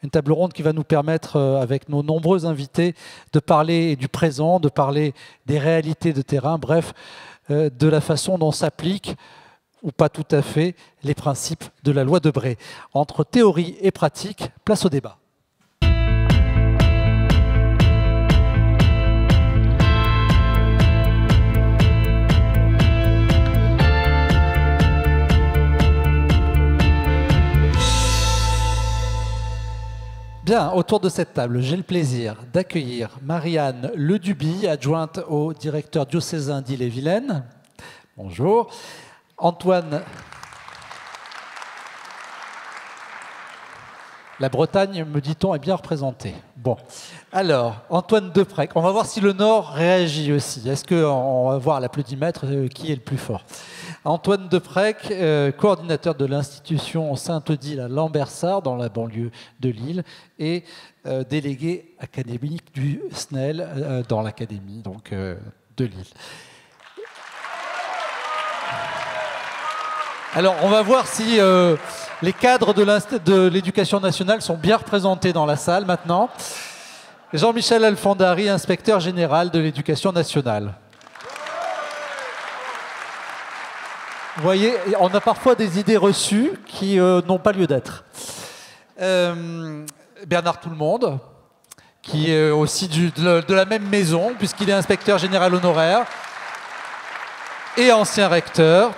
Une table ronde qui va nous permettre, avec nos nombreux invités, de parler du présent, de parler des réalités de terrain, bref, de la façon dont s'appliquent, ou pas tout à fait, les principes de la loi Debré. Entre théorie et pratique, place au débat. Bien, autour de cette table, j'ai le plaisir d'accueillir Marie-Anne Leduby, adjointe au directeur diocésain d'Ille-et-Vilaine. Bonjour. Antoine... La Bretagne, me dit-on, est bien représentée. Bon, alors, Antoine Deprec. On va voir si le Nord réagit aussi. Est-ce qu'on va voir à l'applaudimètre qui est le plus fort? Antoine Deprec, coordinateur de l'institution Sainte-Odile à Lambersart, dans la banlieue de Lille, et délégué académique du SNEL dans l'académie de Lille. Alors, on va voir si les cadres de l'éducation nationale sont bien représentés dans la salle maintenant. Jean-Michel Alfandari, inspecteur général de l'éducation nationale. Vous voyez, on a parfois des idées reçues qui n'ont pas lieu d'être. Bernard Tout-le-Monde, qui est aussi de la même maison, puisqu'il est inspecteur général honoraire et ancien recteur.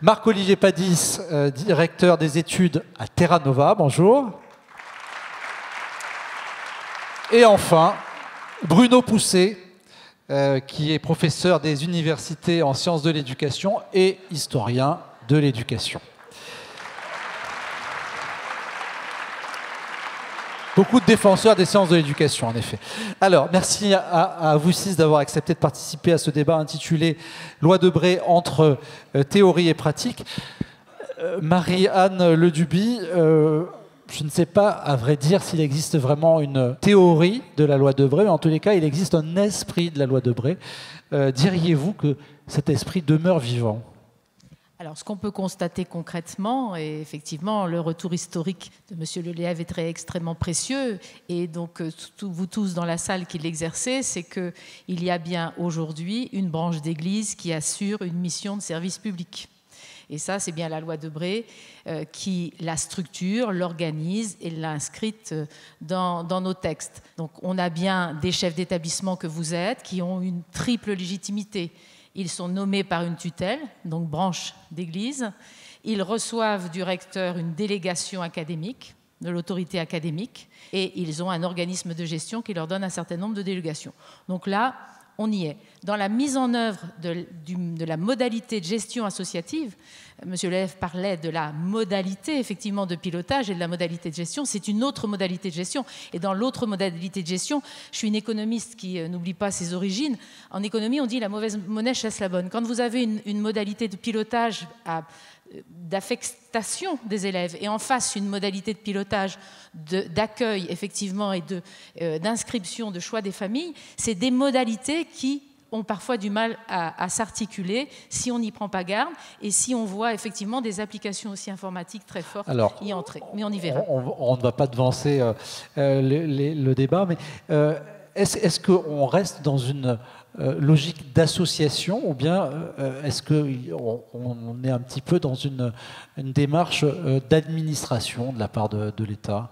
Marc-Olivier Padis, directeur des études à Terra Nova, bonjour. Et enfin, Bruno Pousset, qui est professeur des universités en sciences de l'éducation et historien de l'éducation. Beaucoup de défenseurs des sciences de l'éducation, en effet. Alors, merci à vous six d'avoir accepté de participer à ce débat intitulé « Loi Debré entre théorie et pratique ». Marie-Anne Leduby, je ne sais pas, à vrai dire, s'il existe vraiment une théorie de la loi Debré, mais en tous les cas, il existe un esprit de la loi Debré. Diriez-vous que cet esprit demeure vivant ? Alors, ce qu'on peut constater concrètement, et effectivement, le retour historique de M. Lelièvre est extrêmement précieux, et donc vous tous dans la salle qui l'exercez, c'est qu'il y a bien aujourd'hui une branche d'Église qui assure une mission de service public. Et ça, c'est bien la loi Debré qui la structure, l'organise et l'a inscrite dans nos textes. Donc, on a bien des chefs d'établissement que vous êtes qui ont une triple légitimité. Ils sont nommés par une tutelle, donc branche d'église. Ils reçoivent du recteur une délégation académique, de l'autorité académique, et ils ont un organisme de gestion qui leur donne un certain nombre de délégations. Donc là, on y est. Dans la mise en œuvre de la modalité de gestion associative, M. Lelièvre parlait de la modalité effectivement de pilotage et de la modalité de gestion. C'est une autre modalité de gestion. Et dans l'autre modalité de gestion, je suis une économiste qui n'oublie pas ses origines. En économie, on dit la mauvaise monnaie chasse la bonne. Quand vous avez une modalité de pilotage d'affectation des élèves et en face une modalité de pilotage d'accueil effectivement et d'inscription de choix des familles, c'est des modalités qui ont parfois du mal à s'articuler si on n'y prend pas garde et si on voit effectivement des applications aussi informatiques très fortes y entrer. Mais on y verra. On ne va pas devancer le débat, mais est-ce qu'on reste dans une logique d'association ou bien est-ce qu'on est un petit peu dans une démarche d'administration de la part de l'État?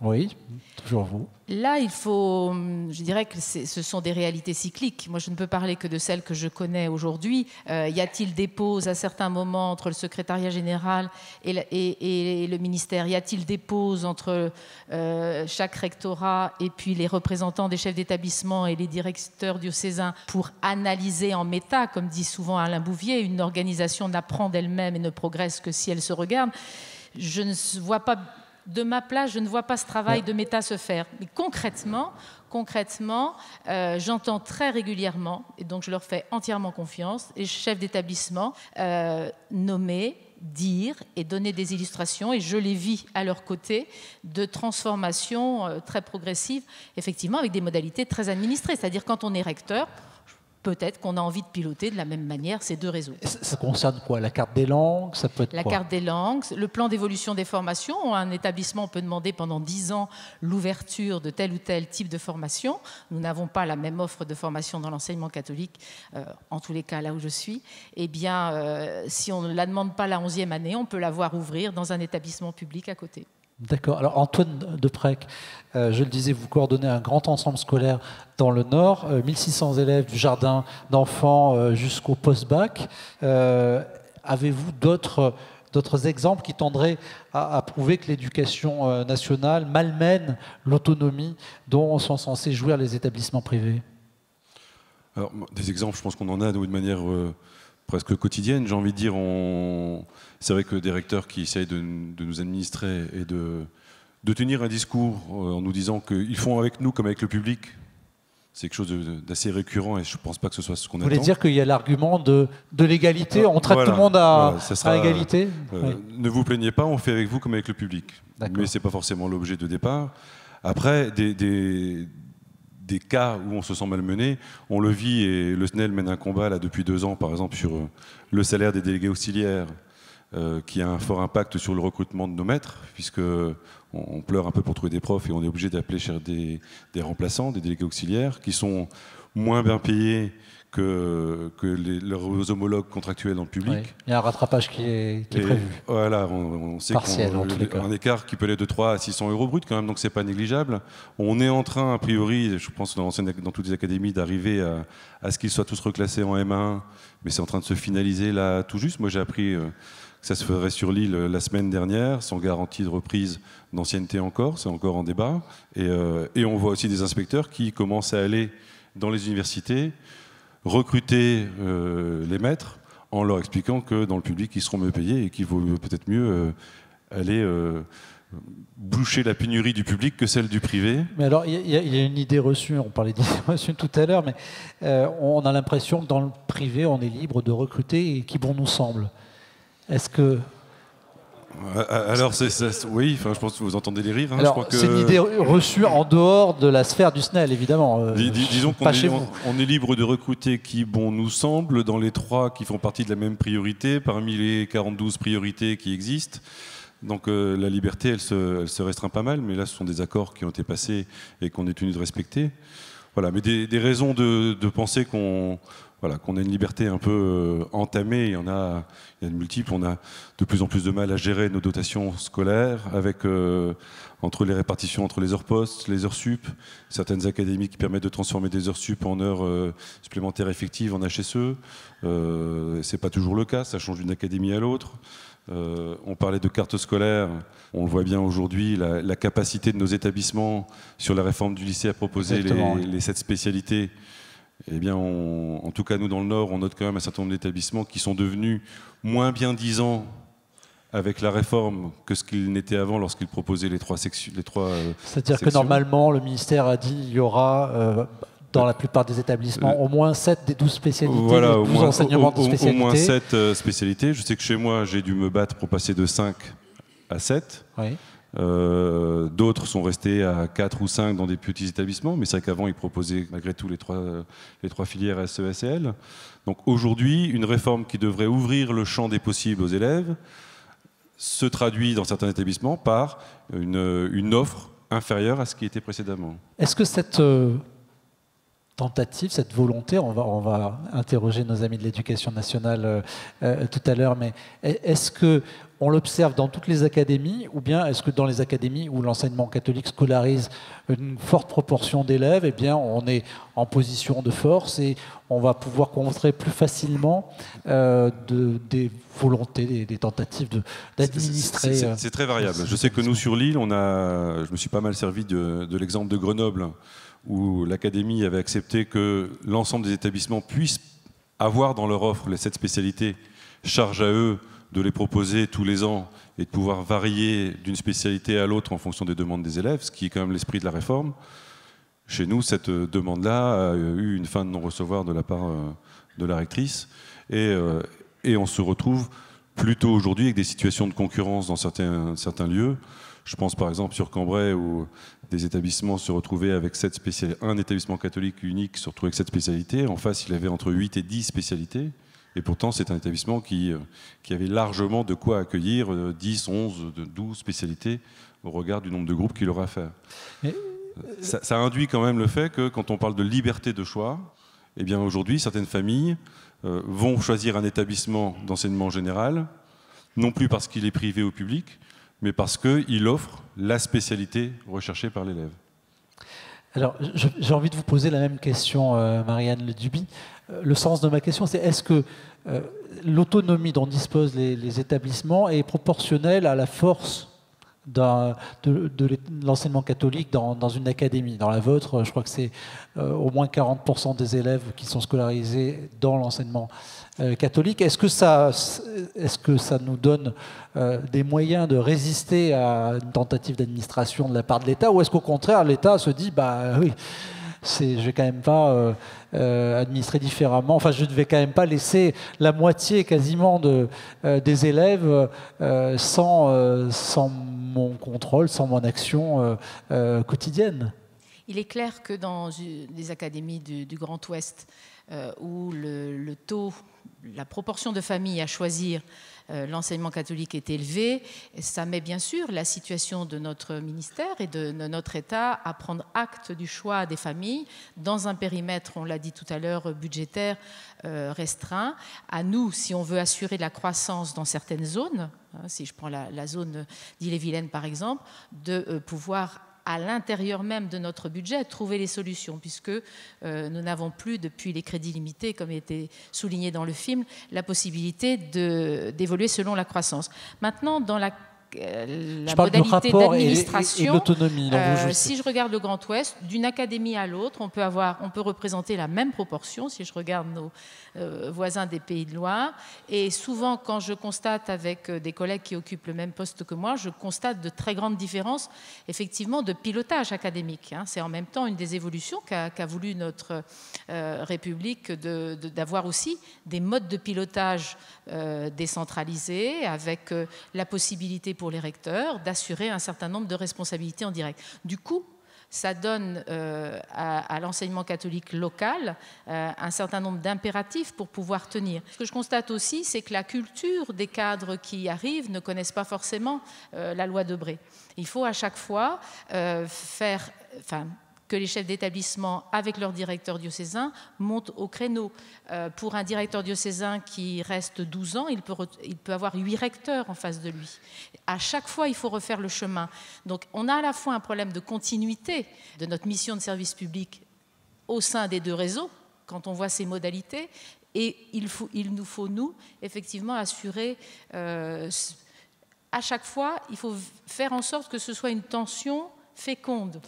Oui, toujours vous. Là, je dirais que ce sont des réalités cycliques. Moi, je ne peux parler que de celles que je connais aujourd'hui. Y a-t-il des pauses à certains moments entre le secrétariat général et le ministère? Y a-t-il des pauses entre chaque rectorat et puis les représentants des chefs d'établissement et les directeurs diocésains pour analyser en méta, comme dit souvent Alain Bouvier, une organisation n'apprend d'elle-même et ne progresse que si elle se regarde? Je ne vois pas... De ma place, je ne vois pas ce travail de méta se faire. Mais concrètement, j'entends très régulièrement, et donc je leur fais entièrement confiance, les chefs d'établissement nommer, dire et donner des illustrations, et je les vis à leur côté, de transformation très progressive, effectivement avec des modalités très administrées. C'est-à-dire quand on est recteur, peut-être qu'on a envie de piloter de la même manière ces 2 réseaux. Ça concerne quoi? La carte des langues, ça peut être La quoi? carte des langues, le plan d'évolution des formations. Un établissement peut demander pendant 10 ans l'ouverture de tel ou tel type de formation. Nous n'avons pas la même offre de formation dans l'enseignement catholique, en tous les cas là où je suis. Eh bien, si on ne la demande pas la 11e année, on peut la voir ouvrir dans un établissement public à côté. D'accord. Alors Antoine Deprec, je le disais, vous coordonnez un grand ensemble scolaire dans le Nord, 1600 élèves du jardin d'enfants jusqu'au post-bac. Avez-vous d'autres exemples qui tendraient à prouver que l'éducation nationale malmène l'autonomie dont sont censés jouir les établissements privés? Alors, des exemples, je pense qu'on en a de manière presque quotidienne. J'ai envie de dire, c'est vrai que des recteurs qui essayent de nous administrer et de tenir un discours en nous disant qu'ils font avec nous comme avec le public, c'est quelque chose d'assez récurrent et je ne pense pas que ce soit ce qu'on attend. Vous voulez dire qu'il y a l'argument de l'égalité, on traite tout le monde à égalité? Oui. Ne vous plaignez pas, on fait avec vous comme avec le public. Mais ce n'est pas forcément l'objet de départ. Après, des cas où on se sent malmené, on le vit et le SNEL mène un combat là, depuis 2 ans, par exemple, sur le salaire des délégués auxiliaires, qui a un fort impact sur le recrutement de nos maîtres, puisque on pleure un peu pour trouver des profs et on est obligé d'appeler des remplaçants, des délégués auxiliaires, qui sont moins bien payés que leurs homologues contractuels dans le public. Oui, il y a un rattrapage qui est prévu. Voilà, on sait un écart qui peut aller de 3 à 600 € brut quand même, donc c'est pas négligeable. On est en train, a priori, je pense dans toutes les académies, d'arriver à ce qu'ils soient tous reclassés en M1, mais c'est en train de se finaliser là tout juste. Moi j'ai appris que ça se ferait sur l'île la semaine dernière, sans garantie de reprise d'ancienneté encore, c'est encore en débat. Et on voit aussi des inspecteurs qui commencent à aller dans les universités, recruter les maîtres en leur expliquant que dans le public ils seront mieux payés et qu'il vaut peut-être mieux aller boucher la pénurie du public que celle du privé. Mais alors il y a une idée reçue, on parlait d'idée reçue tout à l'heure, mais on a l'impression que dans le privé on est libre de recruter et qui bon nous semble. Est-ce que... Alors, oui, je pense que vous entendez les rires. Hein, alors, c'est une idée reçue en dehors de la sphère du SNEL, évidemment. Disons qu'on est libre de recruter qui bon nous semble, dans les 3 qui font partie de la même priorité, parmi les 42 priorités qui existent. Donc la liberté, elle se restreint pas mal, mais là, ce sont des accords qui ont été passés et qu'on est tenu de respecter. Voilà, mais des raisons de penser qu'on a une liberté un peu entamée, il y a de multiples. On a de plus en plus de mal à gérer nos dotations scolaires, avec entre les répartitions entre les heures postes, les heures sup, certaines académies qui permettent de transformer des heures sup en heures supplémentaires effectives en HSE. C'est pas toujours le cas, ça change d'une académie à l'autre. On parlait de carte scolaire, on le voit bien aujourd'hui, la capacité de nos établissements sur la réforme du lycée à proposer les 7 spécialités. Eh bien, en tout cas, nous, dans le Nord, on note quand même un certain nombre d'établissements qui sont devenus moins bien disants avec la réforme que ce qu'ils n'étaient avant lorsqu'ils proposaient les 3 sections. C'est-à-dire que normalement, le ministère a dit qu'il y aura, dans la plupart des établissements, au moins 7 des 12 spécialités, voilà, 12 enseignements de spécialité. Au moins 7 spécialités. Je sais que chez moi, j'ai dû me battre pour passer de 5 à 7. Oui. D'autres sont restés à 4 ou 5 dans des petits établissements, mais c'est vrai qu'avant ils proposaient malgré tout les trois filières SE, SEL. Donc aujourd'hui, une réforme qui devrait ouvrir le champ des possibles aux élèves se traduit dans certains établissements par une offre inférieure à ce qui était précédemment. Est-ce que cette tentative, cette volonté, on va interroger nos amis de l'éducation nationale tout à l'heure, mais est-ce que on l'observe dans toutes les académies, ou bien est-ce que dans les académies où l'enseignement catholique scolarise une forte proportion d'élèves, eh bien on est en position de force et on va pouvoir contrer plus facilement des volontés, des tentatives d'administrer. C'est très variable. Je sais que nous sur l'île, je me suis pas mal servi de l'exemple de Grenoble, où l'académie avait accepté que l'ensemble des établissements puissent avoir dans leur offre les 7 spécialités, charge à eux de les proposer tous les ans et de pouvoir varier d'une spécialité à l'autre en fonction des demandes des élèves, ce qui est quand même l'esprit de la réforme. Chez nous, cette demande-là a eu une fin de non-recevoir de la part de la rectrice et on se retrouve plutôt aujourd'hui avec des situations de concurrence dans certains lieux. Je pense par exemple sur Cambrai où des établissements se retrouvaient avec un établissement catholique unique se retrouvait avec 7 spécialités. En face, il avait entre 8 et 10 spécialités. Et pourtant, c'est un établissement qui avait largement de quoi accueillir 10, 11, 12 spécialités au regard du nombre de groupes qu'il aura à faire. Ça induit quand même le fait que quand on parle de liberté de choix, eh bien aujourd'hui, certaines familles vont choisir un établissement d'enseignement général, non plus parce qu'il est privé ou public, mais parce qu'il offre la spécialité recherchée par l'élève. Alors, j'ai envie de vous poser la même question, Marianne Leduby. Le sens de ma question, c'est est-ce que l'autonomie dont disposent les établissements est proportionnelle à la force de l'enseignement catholique dans une académie? Dans la vôtre, je crois que c'est au moins 40% des élèves qui sont scolarisés dans l'enseignement catholique. Est-ce que ça nous donne des moyens de résister à une tentative d'administration de la part de l'État, ou est-ce qu'au contraire l'État se dit bah oui, je vais quand même pas administrer différemment, enfin je ne vais quand même pas laisser la moitié quasiment des élèves sans mon contrôle, sans mon action quotidienne. Il est clair que dans les académies du Grand Ouest, où le taux, la proportion de familles à choisir l'enseignement catholique est élevé, ça met bien sûr la situation de notre ministère et de notre État à prendre acte du choix des familles dans un périmètre, on l'a dit tout à l'heure, budgétaire restreint. À nous, si on veut assurer la croissance dans certaines zones, si je prends la zone d'Ille-et-Vilaine par exemple, de pouvoir à l'intérieur même de notre budget, trouver les solutions, puisque nous n'avons plus, depuis les crédits limités, comme il était souligné dans le film, la possibilité d'évoluer selon la croissance. Maintenant, dans la modalité d'administration, et l'autonomie. Si je regarde le Grand Ouest, d'une académie à l'autre, on peut représenter la même proportion, si je regarde nos voisins des Pays de Loire. Et souvent, quand je constate avec des collègues qui occupent le même poste que moi, je constate de très grandes différences, effectivement, de pilotage académique. C'est en même temps une des évolutions qu'a voulu notre République d'avoir aussi des modes de pilotage décentralisés, avec la possibilité pour les recteurs d'assurer un certain nombre de responsabilités en direct. Du coup, ça donne à l'enseignement catholique local un certain nombre d'impératifs pour pouvoir tenir. Ce que je constate aussi, c'est que la culture des cadres qui arrivent ne connaissent pas forcément la loi Debré. Il faut à chaque fois que les chefs d'établissement, avec leur directeur diocésain, montent au créneau. Pour un directeur diocésain qui reste 12 ans, il peut avoir 8 recteurs en face de lui. À chaque fois, il faut refaire le chemin. Donc, on a à la fois un problème de continuité de notre mission de service public au sein des deux réseaux, quand on voit ces modalités, et il nous faut, effectivement, assurer... à chaque fois, il faut faire en sorte que ce soit une tension féconde.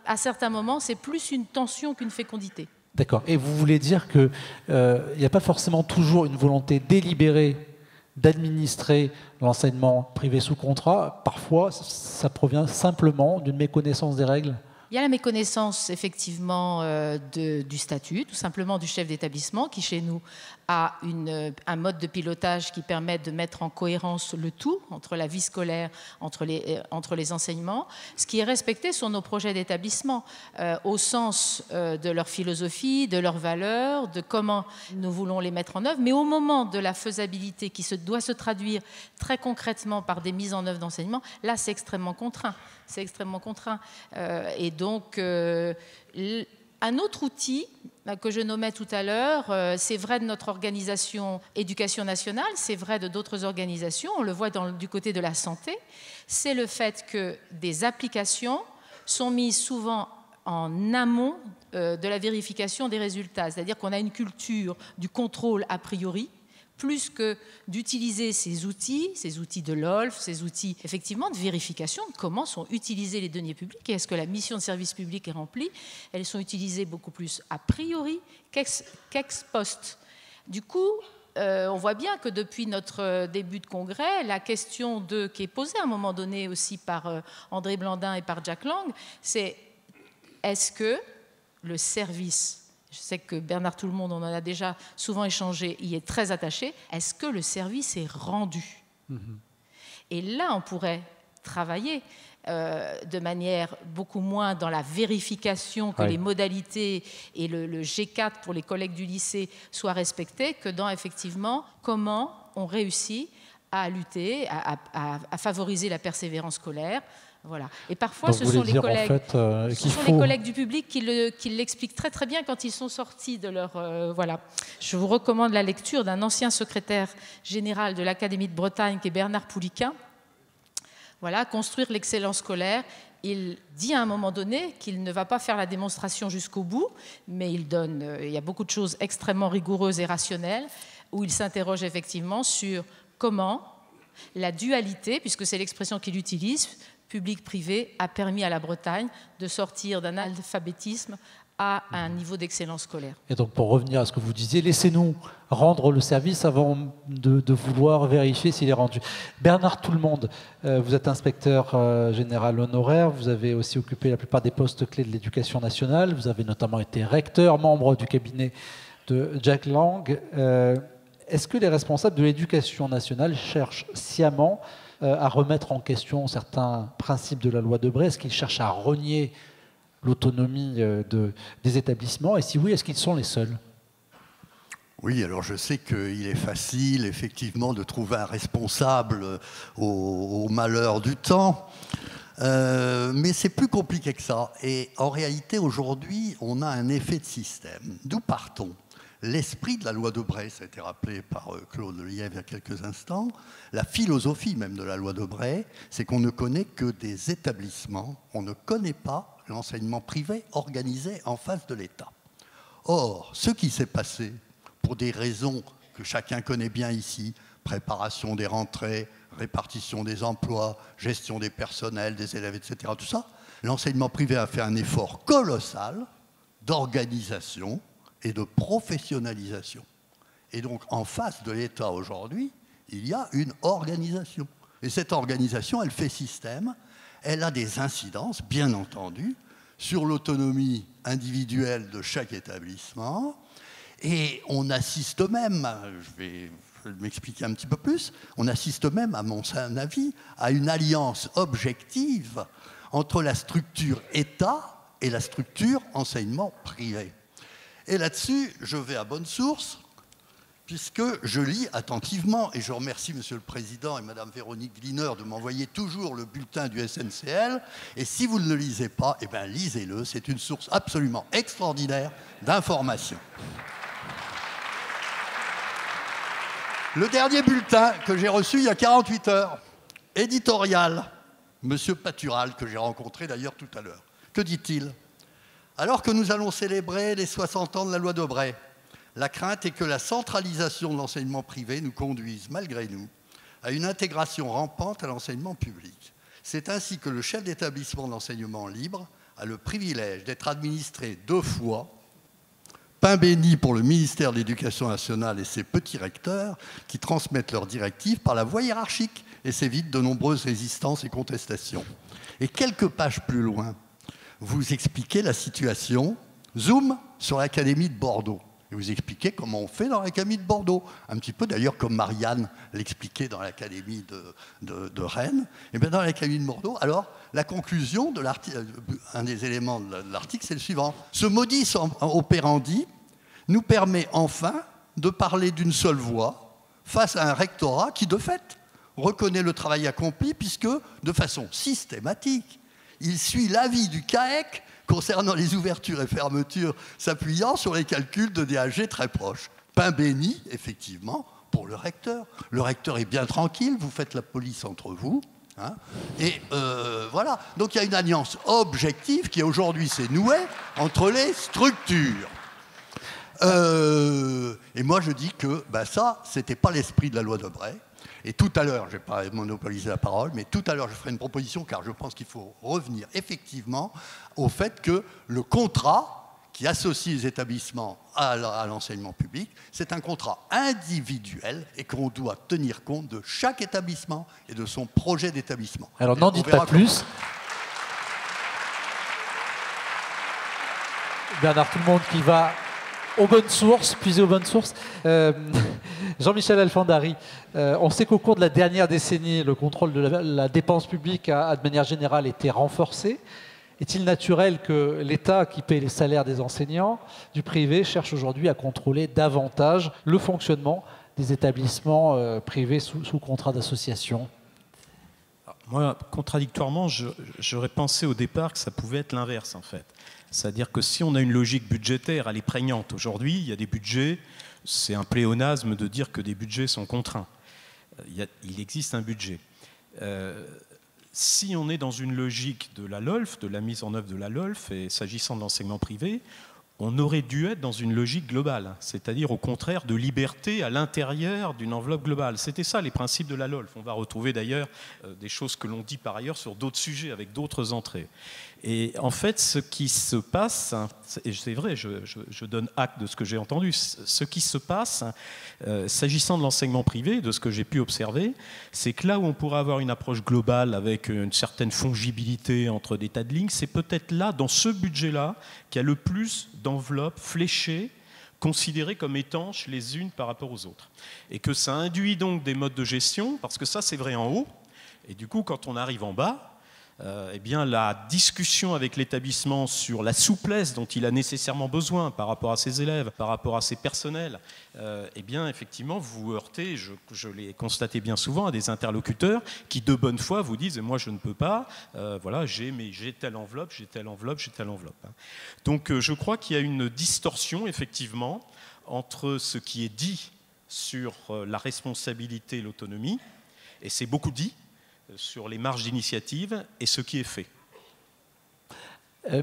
À certains moments, c'est plus une tension qu'une fécondité. D'accord. Et vous voulez dire qu'il n'y a pas forcément toujours une volonté délibérée d'administrer l'enseignement privé sous contrat. Parfois, ça provient simplement d'une méconnaissance des règles. Il y a la méconnaissance, effectivement, du statut, tout simplement du chef d'établissement, qui, chez nous, a un mode de pilotage qui permet de mettre en cohérence le tout, entre la vie scolaire, entre les enseignements. Ce qui est respecté sont nos projets d'établissement, au sens de leur philosophie, de leurs valeurs, de comment nous voulons les mettre en œuvre. Mais au moment de la faisabilité, qui doit se traduire très concrètement par des mises en œuvre d'enseignement, là, c'est extrêmement contraint. C'est extrêmement contraint. Et donc, un autre outil que je nommais tout à l'heure, c'est vrai de notre organisation éducation nationale, c'est vrai de d'autres organisations, on le voit du côté de la santé, c'est le fait que des applications sont mises souvent en amont de la vérification des résultats. C'est-à-dire qu'on a une culture du contrôle a priori, plus que d'utiliser ces outils de l'OLF, ces outils effectivement de vérification de comment sont utilisés les deniers publics et est-ce que la mission de service public est remplie. Elles sont utilisées beaucoup plus a priori qu'ex post. Du coup, on voit bien que depuis notre début de congrès, la question qui est posée à un moment donné aussi par André Blandin et par Jack Lang, c'est est-ce que le service... Je sais que Bernard Tout-le-Monde, on en a déjà souvent échangé, y est très attaché. Est-ce que le service est rendu ? Et là, on pourrait travailler de manière beaucoup moins dans la vérification que les modalités et le G4 pour les collègues du lycée soient respectés que dans effectivement comment on réussit à lutter, à favoriser la persévérance scolaire. Voilà. Et parfois, ce sont les collègues, les collègues du public qui l'expliquent très très bien quand ils sont sortis de leur... voilà. Je vous recommande la lecture d'un ancien secrétaire général de l'Académie de Bretagne, qui est Bernard Pouliquin. Voilà, construire l'excellence scolaire. Il dit à un moment donné qu'il ne va pas faire la démonstration jusqu'au bout, mais il y a beaucoup de choses extrêmement rigoureuses et rationnelles, où il s'interroge effectivement sur comment la dualité, puisque c'est l'expression qu'il utilise, public-privé, a permis à la Bretagne de sortir d'un alphabétisme à un niveau d'excellence scolaire. Et donc, pour revenir à ce que vous disiez, laissez-nous rendre le service avant de vouloir vérifier s'il est rendu. Bernard Tout-le-Monde, vous êtes inspecteur général honoraire, vous avez aussi occupé la plupart des postes clés de l'éducation nationale, vous avez notamment été recteur, membre du cabinet de Jack Lang. Est-ce que les responsables de l'éducation nationale cherchent sciemment à remettre en question certains principes de la loi Debré? Est-ce qu'ils cherchent à renier l'autonomie des établissements? Et si oui, est-ce qu'ils sont les seuls? Oui, alors je sais qu'il est facile, effectivement, de trouver un responsable au malheur du temps, mais c'est plus compliqué que ça. Et en réalité, aujourd'hui, on a un effet de système. D'où partons? L'esprit de la loi Debré, ça a été rappelé par Claude Lièvre il y a quelques instants, la philosophie même de la loi Debré, c'est qu'on ne connaît que des établissements, on ne connaît pas l'enseignement privé organisé en face de l'État. Or, ce qui s'est passé, pour des raisons que chacun connaît bien ici, préparation des rentrées, répartition des emplois, gestion des personnels, des élèves, etc., tout ça, l'enseignement privé a fait un effort colossal d'organisation et de professionnalisation. Et donc, en face de l'État aujourd'hui, il y a une organisation. Et cette organisation, elle fait système, elle a des incidences, bien entendu, sur l'autonomie individuelle de chaque établissement. Et on assiste même, je vais m'expliquer un petit peu plus, on assiste même, à mon avis, à une alliance objective entre la structure État et la structure enseignement privé. Et là-dessus, je vais à bonne source, puisque je lis attentivement, et je remercie Monsieur le Président et Madame Véronique Gliner de m'envoyer toujours le bulletin du SNCL, et si vous ne le lisez pas, eh bien lisez-le, c'est une source absolument extraordinaire d'informations. Le dernier bulletin que j'ai reçu il y a 48 heures, éditorial, Monsieur Patural, que j'ai rencontré d'ailleurs tout à l'heure. Que dit-il ? Alors que nous allons célébrer les 60 ans de la loi Debré, la crainte est que la centralisation de l'enseignement privé nous conduise, malgré nous, à une intégration rampante à l'enseignement public. C'est ainsi que le chef d'établissement d'enseignement libre a le privilège d'être administré 2 fois, pain béni pour le ministère de l'Éducation nationale et ses petits recteurs qui transmettent leurs directives par la voie hiérarchique et s'évitent de nombreuses résistances et contestations. Et quelques pages plus loin, vous expliquez la situation, zoom sur l'Académie de Bordeaux. Et vous expliquez comment on fait dans l'Académie de Bordeaux. Un petit peu d'ailleurs comme Marianne l'expliquait dans l'Académie de Rennes. Et bien dans l'Académie de Bordeaux, alors la conclusion de l'article, un des éléments de l'article, c'est le suivant. Ce modus operandi nous permet enfin de parler d'une seule voix face à un rectorat qui, de fait, reconnaît le travail accompli puisque, de façon systématique, il suit l'avis du CAEC concernant les ouvertures et fermetures s'appuyant sur les calculs de DAG très proches. Pain béni, effectivement, pour le recteur. Le recteur est bien tranquille, vous faites la police entre vous. Hein, et voilà. Donc il y a une alliance objective qui aujourd'hui s'est nouée entre les structures. Et moi je dis que ça, c'était pas l'esprit de la loi Debré. Et tout à l'heure, je ne vais pas monopoliser la parole, mais tout à l'heure, je ferai une proposition, car je pense qu'il faut revenir effectivement au fait que le contrat qui associe les établissements à l'enseignement public, c'est un contrat individuel et qu'on doit tenir compte de chaque établissement et de son projet d'établissement. Alors n'en dites pas plus. Bernard Tout-le-Monde qui va aux bonnes sources, puiser aux bonnes sources. Jean-Michel Alfandari, on sait qu'au cours de la dernière décennie, le contrôle de la dépense publique a de manière générale été renforcé. Est-il naturel que l'État, qui paie les salaires des enseignants du privé, cherche aujourd'hui à contrôler davantage le fonctionnement des établissements privés sous contrat d'association ? Moi, contradictoirement, j'aurais pensé au départ que ça pouvait être l'inverse, en fait. C'est-à-dire que si on a une logique budgétaire, elle est prégnante. Aujourd'hui, il y a des budgets, c'est un pléonasme de dire que des budgets sont contraints. Il existe un budget. Si on est dans une logique de la LOLF, de la mise en œuvre de la LOLF, et s'agissant de l'enseignement privé, on aurait dû être dans une logique globale, c'est-à-dire au contraire de liberté à l'intérieur d'une enveloppe globale. C'était ça les principes de la LOLF. On va retrouver d'ailleurs des choses que l'on dit par ailleurs sur d'autres sujets, avec d'autres entrées. Et en fait, ce qui se passe, et c'est vrai, je donne acte de ce que j'ai entendu, ce qui se passe, s'agissant de l'enseignement privé, de ce que j'ai pu observer, c'est que là où on pourrait avoir une approche globale avec une certaine fongibilité entre des tas de lignes, c'est peut-être là, dans ce budget-là, qu'il y a le plus d'enveloppes fléchées, considérées comme étanches les unes par rapport aux autres. Et que ça induit donc des modes de gestion, parce que ça c'est vrai en haut, et du coup quand on arrive en bas, eh bien, la discussion avec l'établissement sur la souplesse dont il a nécessairement besoin par rapport à ses élèves, par rapport à ses personnels, eh bien, effectivement, vous vous heurtez, je l'ai constaté bien souvent, à des interlocuteurs qui, de bonne foi, vous disent « moi, je ne peux pas, voilà, j'ai telle enveloppe, j'ai telle enveloppe, j'ai telle enveloppe ». Donc, je crois qu'il y a une distorsion, effectivement, entre ce qui est dit sur la responsabilité et l'autonomie, et c'est beaucoup dit, sur les marges d'initiative et ce qui est fait.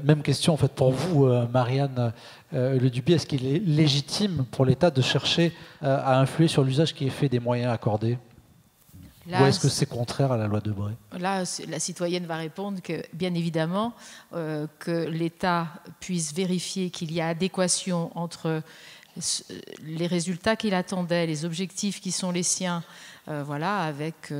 Même question en fait pour vous, Marianne Leduby. Est-ce qu'il est légitime pour l'État de chercher à influer sur l'usage qui est fait des moyens accordés ? Ou est-ce que c'est contraire à la loi Debré ? Là, la citoyenne va répondre que, bien évidemment, que l'État puisse vérifier qu'il y a adéquation entre les résultats qu'il attendait, les objectifs qui sont les siens, voilà, avec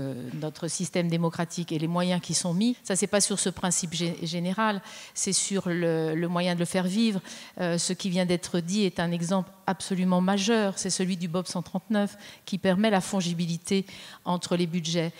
notre système démocratique et les moyens qui sont mis. Ça, c'est pas sur ce principe général, c'est sur le moyen de le faire vivre. Ce qui vient d'être dit est un exemple absolument majeur, c'est celui du BOP 139 qui permet la fongibilité entre les budgets.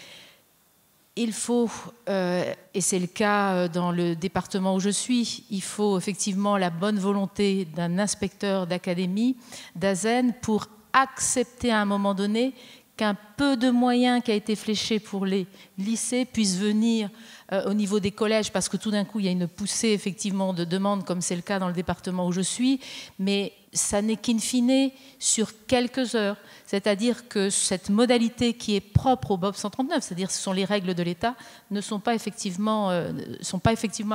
Il faut, et c'est le cas dans le département où je suis, il faut effectivement la bonne volonté d'un inspecteur d'académie, d'ASEN, pour accepter à un moment donné qu'un peu de moyens qui a été fléché pour les lycées puisse venir au niveau des collèges, parce que tout d'un coup, il y a une poussée effectivement de demandes, comme c'est le cas dans le département où je suis, mais ça n'est qu'in fine sur quelques heures. C'est-à-dire que cette modalité qui est propre au BOP 139, c'est-à-dire ce sont les règles de l'État, ne sont pas effectivement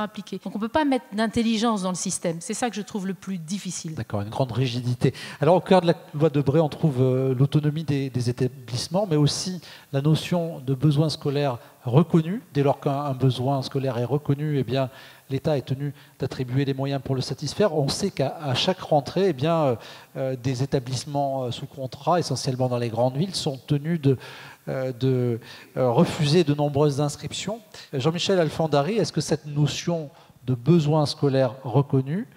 appliquées. Donc on ne peut pas mettre d'intelligence dans le système. C'est ça que je trouve le plus difficile. D'accord, une grande rigidité. Alors au cœur de la loi Debré, on trouve l'autonomie des établissements, mais aussi la notion de besoin scolaire reconnu. Dès lors qu'un besoin scolaire est reconnu, eh bien, l'État est tenu d'attribuer les moyens pour le satisfaire. On sait qu'à chaque rentrée, eh bien, des établissements sous contrat, essentiellement dans les grandes villes, sont tenus de refuser de nombreuses inscriptions. Jean-Michel Alfandari, est-ce que cette notion de besoin scolaire reconnu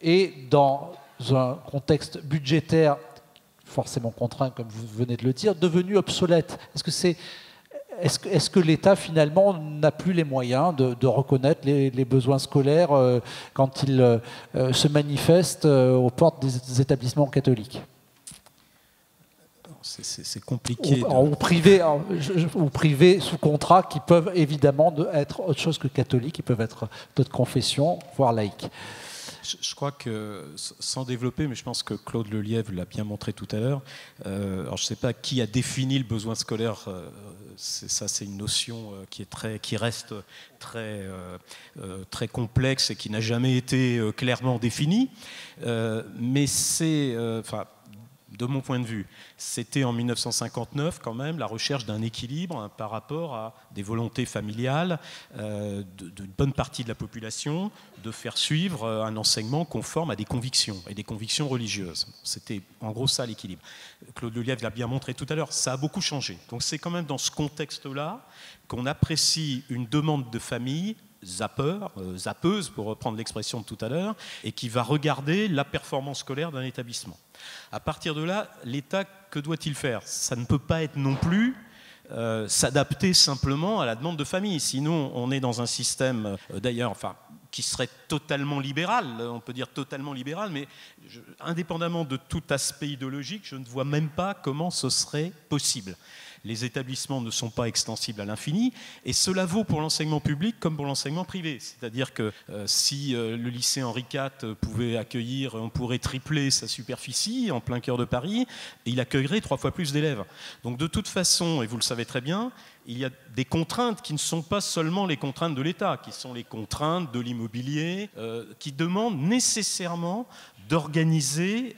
est, dans un contexte budgétaire forcément contraint, comme vous venez de le dire, devenue obsolète ? Est-ce que l'État, finalement, n'a plus les moyens de reconnaître les besoins scolaires quand ils se manifestent aux portes des établissements catholiques ? C'est compliqué. Ou privés sous contrat, qui peuvent évidemment être autre chose que catholiques, qui peuvent être d'autres confessions, voire laïques. Je crois que, sans développer, mais je pense que Claude Lelièvre l'a bien montré tout à l'heure, alors je ne sais pas qui a défini le besoin scolaire, c'est une notion qui reste très complexe et qui n'a jamais été clairement définie, mais c'est... de mon point de vue, c'était en 1959 quand même la recherche d'un équilibre par rapport à des volontés familiales d'une bonne partie de la population de faire suivre un enseignement conforme à des convictions et des convictions religieuses. C'était en gros ça l'équilibre. Claude Lelièvre l'a bien montré tout à l'heure, ça a beaucoup changé. Donc c'est quand même dans ce contexte-là qu'on apprécie une demande de famille zappeuse, pour reprendre l'expression de tout à l'heure, et qui va regarder la performance scolaire d'un établissement. À partir de là, l'État, que doit-il faire? Ça ne peut pas être non plus s'adapter simplement à la demande de famille. Sinon, on est dans un système, d'ailleurs, qui serait totalement libéral, on peut dire totalement libéral, mais indépendamment de tout aspect idéologique, je ne vois même pas comment ce serait possible. Les établissements ne sont pas extensibles à l'infini, et cela vaut pour l'enseignement public comme pour l'enseignement privé. C'est-à-dire que si le lycée Henri IV pouvait accueillir, on pourrait tripler sa superficie en plein cœur de Paris, et il accueillerait 3 fois plus d'élèves. Donc de toute façon, et vous le savez très bien, il y a des contraintes qui ne sont pas seulement les contraintes de l'État, qui sont les contraintes de l'immobilier, qui demandent nécessairement d'organiser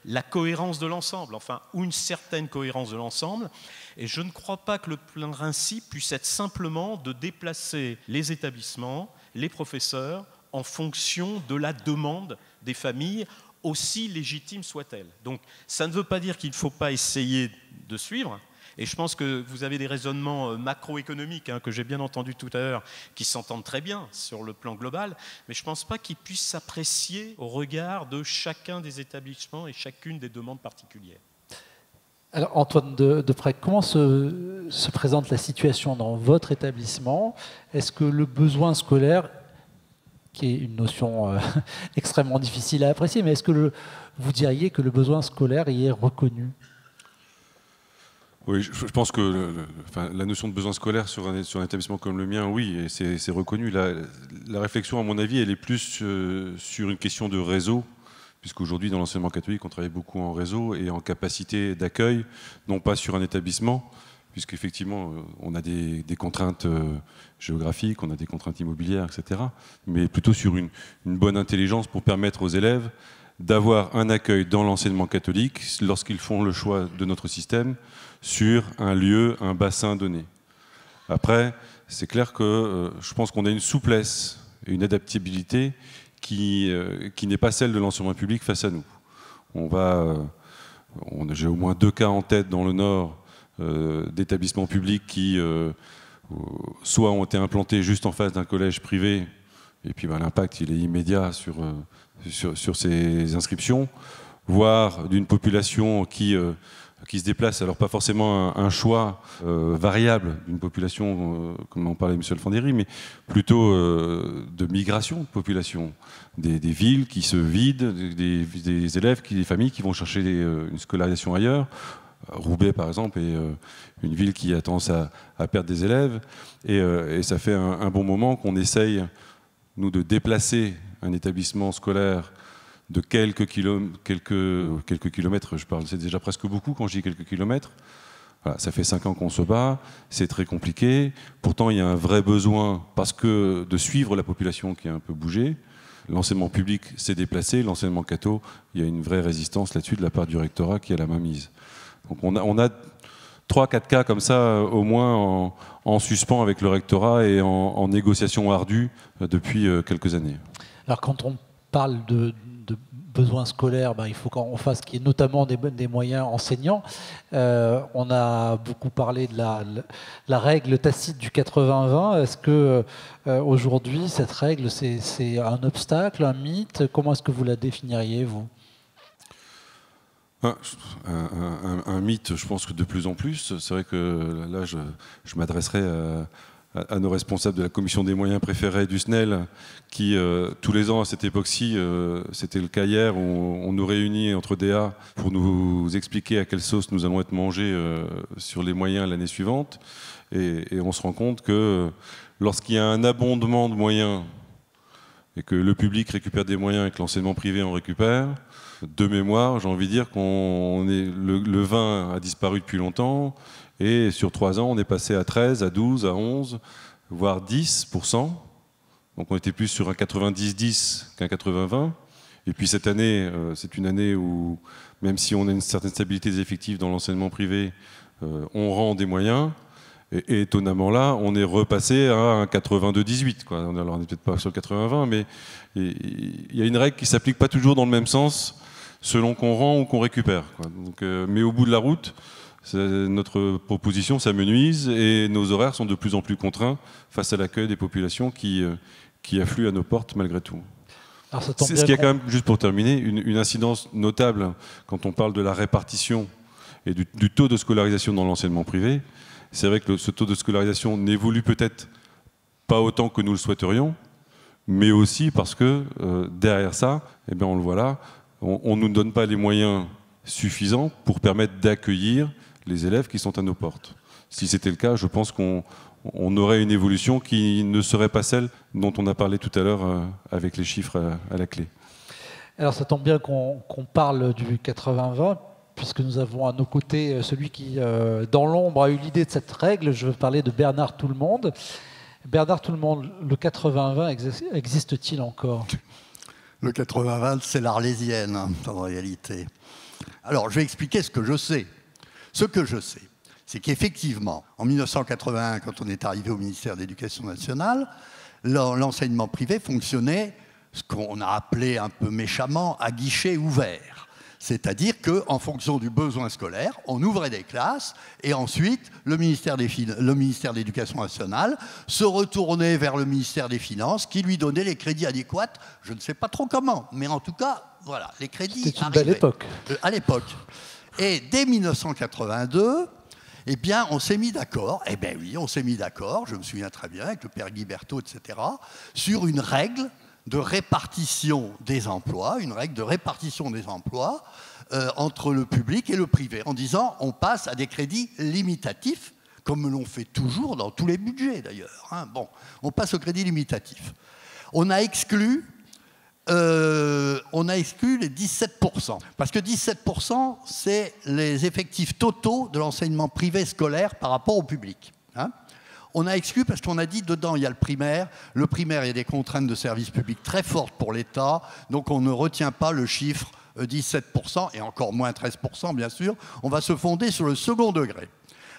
la cohérence de l'ensemble, ou une certaine cohérence de l'ensemble. Et je ne crois pas que le principe puisse être simplement de déplacer les établissements, les professeurs, en fonction de la demande des familles, aussi légitime soit-elle. Donc ça ne veut pas dire qu'il ne faut pas essayer de suivre. Et je pense que vous avez des raisonnements macroéconomiques, que j'ai bien entendu tout à l'heure, qui s'entendent très bien sur le plan global, mais je ne pense pas qu'ils puissent s'apprécier au regard de chacun des établissements et chacune des demandes particulières. Alors Antoine Deprez, comment se présente la situation dans votre établissement? Est-ce que le besoin scolaire, qui est une notion extrêmement difficile à apprécier, mais est-ce que vous diriez que le besoin scolaire y est reconnu? Oui, je pense que la notion de besoin scolaire sur un établissement comme le mien, oui, et c'est reconnu. La réflexion, à mon avis, elle est plus sur une question de réseau, puisqu'aujourd'hui, dans l'enseignement catholique, on travaille beaucoup en réseau et en capacité d'accueil, non pas sur un établissement, puisqu'effectivement, on a des contraintes géographiques, on a des contraintes immobilières, etc., mais plutôt sur une bonne intelligence pour permettre aux élèves d'avoir un accueil dans l'enseignement catholique lorsqu'ils font le choix de notre système sur un lieu, un bassin donné. Après, c'est clair que je pense qu'on a une souplesse et une adaptabilité qui n'est pas celle de l'enseignement public face à nous. J'ai au moins 2 cas en tête dans le Nord d'établissements publics qui soit ont été implantés juste en face d'un collège privé, et puis l'impact il est immédiat sur ces inscriptions, voire d'une population qui se déplace, alors pas forcément un choix variable d'une population, comme en parlait M. Alfandéry, mais plutôt de migration de population, des villes qui se vident, des élèves, des familles qui vont chercher une scolarisation ailleurs. Roubaix, par exemple, est une ville qui a tendance à perdre des élèves, et ça fait un bon moment qu'on essaye, nous, de déplacer un établissement scolaire de quelques kilomètres, c'est déjà presque beaucoup quand je dis quelques kilomètres. Voilà, ça fait 5 ans qu'on se bat, c'est très compliqué. Pourtant, il y a un vrai besoin de suivre la population qui a un peu bougé. L'enseignement public s'est déplacé, l'enseignement catho, il y a une vraie résistance là-dessus de la part du rectorat qui a la main mise. Donc on a 3-4 cas comme ça, au moins en suspens avec le rectorat et en négociation ardue depuis quelques années. Alors quand on parle de besoins scolaires, il faut qu'on fasse qu'il y ait notamment des moyens enseignants. On a beaucoup parlé de la règle tacite du 80-20. Est-ce que aujourd'hui cette règle c'est un obstacle, un mythe? Comment est-ce que vous la définiriez, vous? Un mythe, je pense que de plus en plus. C'est vrai que là, je m'adresserai à nos responsables de la commission des moyens préférés du SNEL, qui tous les ans à cette époque-ci, c'était le cas hier, où on nous réunit entre DA pour nous expliquer à quelle sauce nous allons être mangés sur les moyens l'année suivante. Et on se rend compte que lorsqu'il y a un abondement de moyens et que le public récupère des moyens et que l'enseignement privé en récupère, de mémoire, j'ai envie de dire le 20 a disparu depuis longtemps, et sur 3 ans, on est passé à 13, à 12, à 11, voire 10%. Donc on était plus sur un 90-10 qu'un 80-20. Et puis cette année, c'est une année où, même si on a une certaine stabilité des effectifs dans l'enseignement privé, on rend des moyens. Et étonnamment là, on est repassé à un 82-18. Alors on n'est peut-être pas sur le 80-20, mais il y a une règle qui ne s'applique pas toujours dans le même sens, selon qu'on rend ou qu'on récupère. Donc, mais au bout de la route, Notre proposition s'amenuise et nos horaires sont de plus en plus contraints face à l'accueil des populations qui affluent à nos portes malgré tout. C'est ce qui a quand même, juste pour terminer, une incidence notable quand on parle de la répartition et du taux de scolarisation dans l'enseignement privé. C'est vrai que ce taux de scolarisation n'évolue peut-être pas autant que nous le souhaiterions, mais aussi parce que derrière ça, eh bien on le voit là, on ne nous donne pas les moyens suffisants pour permettre d'accueillir les élèves qui sont à nos portes. Si c'était le cas, je pense qu'on aurait une évolution qui ne serait pas celle dont on a parlé tout à l'heure avec les chiffres à la clé. Alors ça tombe bien qu'on parle du 80-20, puisque nous avons à nos côtés celui qui, dans l'ombre, a eu l'idée de cette règle. Je veux parler de Bernard Tout-le-Monde. Bernard Tout-le-Monde, le 80-20 existe-t-il encore? Le 80-20, c'est l'Arlésienne, en réalité. Alors, je vais expliquer ce que je sais. Ce que je sais, c'est qu'effectivement, en 1981, quand on est arrivé au ministère de l'Éducation nationale, l'enseignement privé fonctionnait, ce qu'on a appelé un peu méchamment, à guichet ouvert. C'est-à-dire qu'en fonction du besoin scolaire, on ouvrait des classes et ensuite le ministère de l'Éducation nationale se retournait vers le ministère des Finances qui lui donnait les crédits adéquats. Je ne sais pas trop comment, mais en tout cas, voilà, les crédits C'était une belle époque. À l'époque. Et dès 1982, eh bien, on s'est mis d'accord, eh bien oui, on s'est mis d'accord, je me souviens très bien, avec le père Guy Berthaud, etc., sur une règle de répartition des emplois, entre le public et le privé, en disant on passe à des crédits limitatifs, comme l'on fait toujours dans tous les budgets d'ailleurs. Hein. Bon, on passe au crédit limitatif. On a exclu les 17%, parce que 17%, c'est les effectifs totaux de l'enseignement privé scolaire par rapport au public. Hein. On a exclu parce qu'on a dit dedans il y a le primaire. Le primaire, il y a des contraintes de service public très fortes pour l'État, donc on ne retient pas le chiffre 17% et encore moins 13% bien sûr. On va se fonder sur le second degré.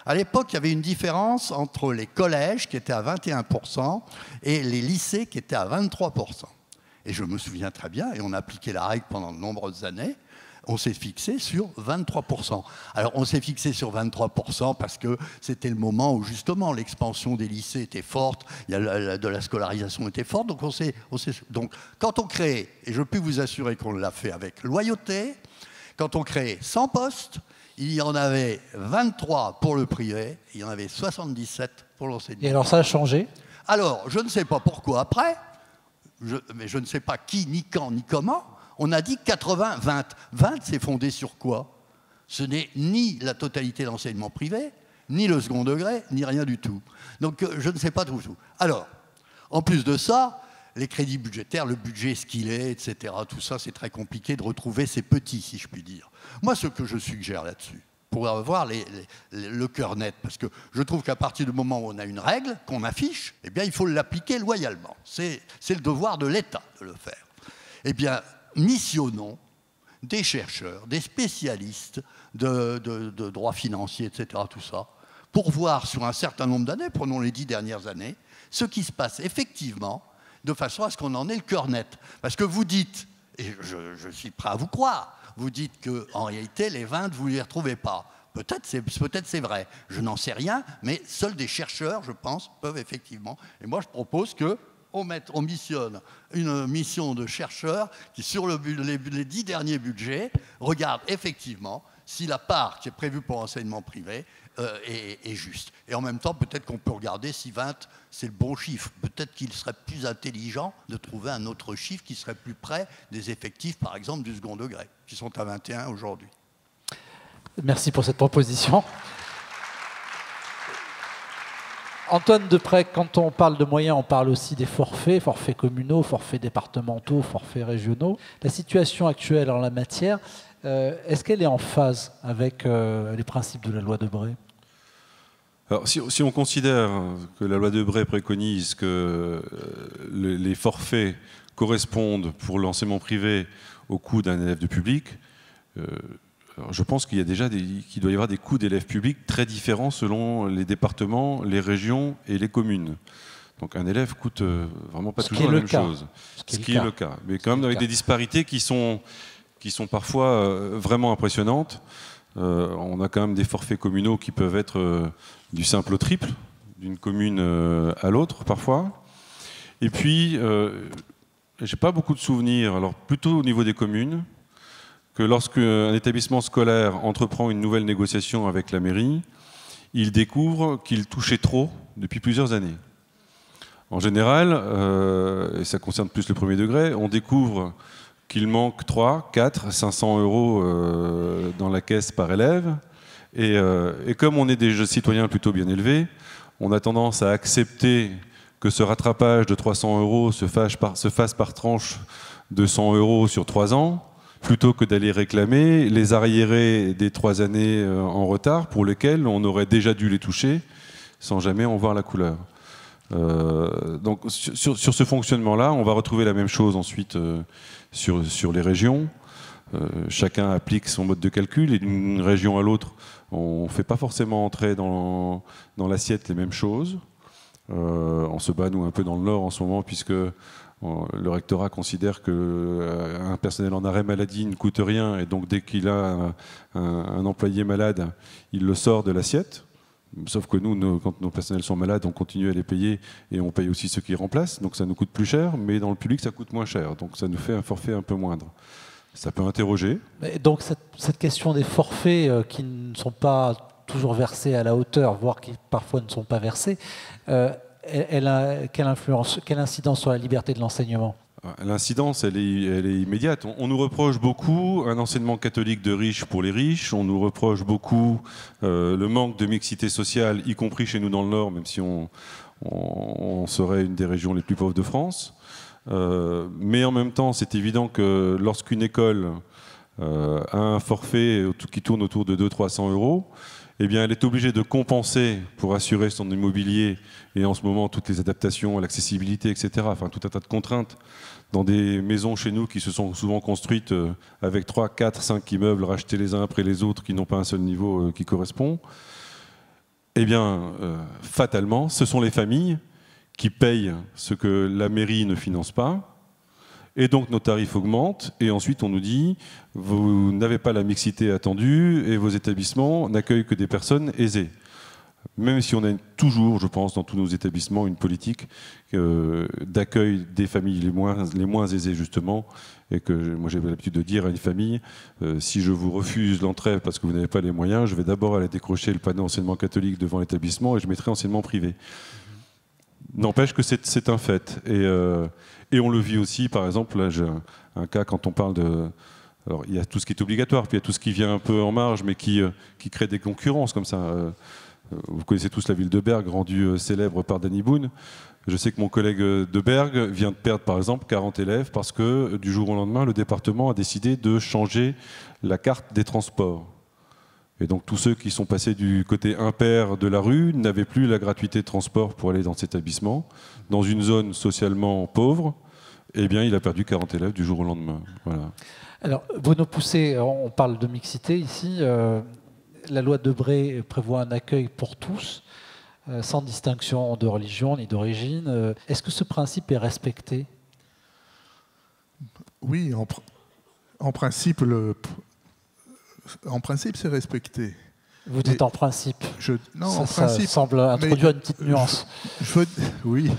À l'époque, il y avait une différence entre les collèges qui étaient à 21% et les lycées qui étaient à 23%. Et je me souviens très bien, et on a appliqué la règle pendant de nombreuses années, on s'est fixé sur 23%. Alors, on s'est fixé sur 23% parce que c'était le moment où, justement, l'expansion des lycées était forte, de la scolarisation était forte. Donc, donc, quand on crée, et je peux vous assurer qu'on l'a fait avec loyauté, quand on crée 100 postes, il y en avait 23 pour le privé, il y en avait 77 pour l'enseignement. Et alors, ça a changé? Alors, je ne sais pas pourquoi après, mais je ne sais pas qui, ni quand, ni comment, on a dit 80-20. 20, c'est fondé sur quoi? Ce n'est ni la totalité de l'enseignement privé, ni le second degré, ni rien du tout. Donc, je ne sais pas tout. Alors, en plus de ça, les crédits budgétaires, le budget, ce qu'il est, etc., tout ça, c'est très compliqué de retrouver ces petits, si je puis dire. Moi, ce que je suggère là-dessus, pour avoir le cœur net, parce que je trouve qu'à partir du moment où on a une règle qu'on affiche, eh bien, il faut l'appliquer loyalement. C'est le devoir de l'État de le faire. Eh bien, missionnons des chercheurs, des spécialistes de droit financier, etc., tout ça, pour voir sur un certain nombre d'années, prenons les 10 dernières années, ce qui se passe effectivement, de façon à ce qu'on en ait le cœur net. Parce que vous dites, et je suis prêt à vous croire, vous dites qu'en réalité, les 20, vous ne les retrouvez pas. Peut-être c'est vrai, je n'en sais rien, mais seuls des chercheurs, je pense, peuvent effectivement. Et moi, je propose qu'on missionne une mission de chercheurs qui, sur les 10 derniers budgets, regarde effectivement si la part qui est prévue pour l'enseignement privé est juste. Et en même temps, peut-être qu'on peut regarder si 20, c'est le bon chiffre. Peut-être qu'il serait plus intelligent de trouver un autre chiffre qui serait plus près des effectifs, par exemple, du second degré, qui sont à 21 aujourd'hui. Merci pour cette proposition. Antoine Deprez, quand on parle de moyens, on parle aussi des forfaits communaux, forfaits départementaux, forfaits régionaux. La situation actuelle en la matière, est-ce qu'elle est en phase avec les principes de la loi Debré? Alors, si on considère que la loi Debré préconise que les forfaits correspondent pour l'enseignement privé au coût d'un élève de public, alors je pense qu'il doit y avoir des coûts d'élèves publics très différents selon les départements, les régions et les communes. Donc un élève coûte vraiment pas toujours la même chose. Ce qui est le cas. Mais quand même avec des disparités qui sont parfois vraiment impressionnantes. On a quand même des forfaits communaux qui peuvent être du simple au triple, d'une commune à l'autre parfois. Et puis, j'ai pas beaucoup de souvenirs, alors plutôt au niveau des communes, que lorsqu'un établissement scolaire entreprend une nouvelle négociation avec la mairie, il découvre qu'il touchait trop depuis plusieurs années. En général, et ça concerne plus le premier degré, on découvre qu'il manque 3, 4, 500 euros dans la caisse par élève. Et comme on est des citoyens plutôt bien élevés, on a tendance à accepter que ce rattrapage de 300 euros se fasse par tranche de 100 euros sur 3 ans, plutôt que d'aller réclamer les arriérés des 3 années en retard pour lesquels on aurait déjà dû les toucher sans jamais en voir la couleur. Donc sur ce fonctionnement-là, on va retrouver la même chose ensuite sur les régions. Chacun applique son mode de calcul et d'une région à l'autre, on ne fait pas forcément entrer dans l'assiette les mêmes choses. On se bat, nous, un peu dans le Nord en ce moment, puisque le rectorat considère qu'un personnel en arrêt maladie ne coûte rien, et donc dès qu'il a un employé malade, il le sort de l'assiette. Sauf que nous, quand nos personnels sont malades, on continue à les payer et on paye aussi ceux qui remplacent, donc ça nous coûte plus cher, mais dans le public, ça coûte moins cher, donc ça nous fait un forfait un peu moindre. Ça peut interroger. Et donc cette question des forfaits qui ne sont pas toujours versés à la hauteur, voire qui parfois ne sont pas versés, elle a quelle influence, quelle incidence sur la liberté de l'enseignement ? L'incidence, elle est immédiate. On nous reproche beaucoup un enseignement catholique de riches pour les riches. On nous reproche beaucoup le manque de mixité sociale, y compris chez nous dans le Nord, même si on serait une des régions les plus pauvres de France. Mais en même temps, c'est évident que lorsqu'une école a un forfait qui tourne autour de 200-300 euros, eh bien, elle est obligée de compenser pour assurer son immobilier et en ce moment toutes les adaptations à l'accessibilité, etc. Enfin, tout un tas de contraintes dans des maisons chez nous qui se sont souvent construites avec 3, 4, 5 immeubles rachetés les uns après les autres qui n'ont pas un seul niveau qui correspond. Eh bien, fatalement, ce sont les familles qui payent ce que la mairie ne finance pas. Et donc nos tarifs augmentent, et ensuite on nous dit vous n'avez pas la mixité attendue et vos établissements n'accueillent que des personnes aisées. Même si on a toujours, je pense, dans tous nos établissements, une politique d'accueil des familles les moins aisées, justement, et que moi j'ai l'habitude de dire à une famille, si je vous refuse l'entrée parce que vous n'avez pas les moyens, je vais d'abord aller décrocher le panneau enseignement catholique devant l'établissement et je mettrai enseignement privé. N'empêche que c'est un fait. Et on le vit aussi, par exemple, là j'ai un cas quand on parle de... Alors il y a tout ce qui est obligatoire, puis il y a tout ce qui vient un peu en marge, mais qui crée des concurrences comme ça. Vous connaissez tous la ville de Bergue, rendue célèbre par Danny Boone. Je sais que mon collègue de Bergue vient de perdre, par exemple, 40 élèves parce que du jour au lendemain, le département a décidé de changer la carte des transports. Et donc tous ceux qui sont passés du côté impair de la rue n'avaient plus la gratuité de transport pour aller dans cet établissement. Dans une zone socialement pauvre, eh bien, il a perdu 40 élèves du jour au lendemain. Voilà. Alors, Bruno Pousset, on parle de mixité ici. La loi Debré prévoit un accueil pour tous, sans distinction de religion ni d'origine. Est-ce que ce principe est respecté ? Oui, en principe, c'est respecté. Vous dites en principe. Non, ça, en principe. Ça semble introduire une petite nuance. Oui.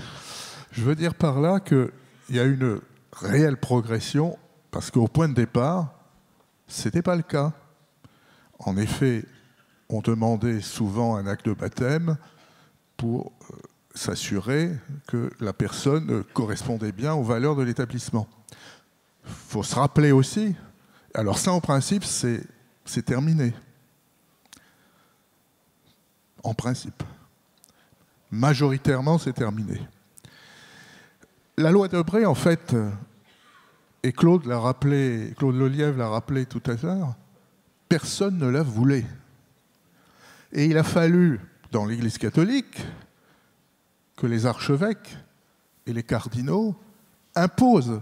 Je veux dire par là qu'il y a une réelle progression, parce qu'au point de départ, ce n'était pas le cas. En effet, on demandait souvent un acte de baptême pour s'assurer que la personne correspondait bien aux valeurs de l'établissement. Il faut se rappeler aussi, alors ça en principe c'est terminé. En principe. Majoritairement c'est terminé. La loi Debré en fait, et Claude Lelièvre l'a rappelé tout à l'heure, personne ne la voulait. Et il a fallu, dans l'Église catholique, que les archevêques et les cardinaux imposent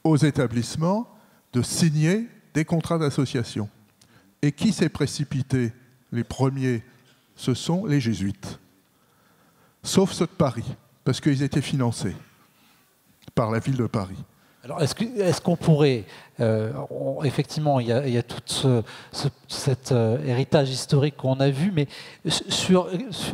aux établissements de signer des contrats d'association. Et qui s'est précipité? Les premiers, ce sont les jésuites. Sauf ceux de Paris, parce qu'ils étaient financés par la ville de Paris. Alors, est-ce qu'on pourrait, effectivement, il y a tout cet héritage historique qu'on a vu, mais sur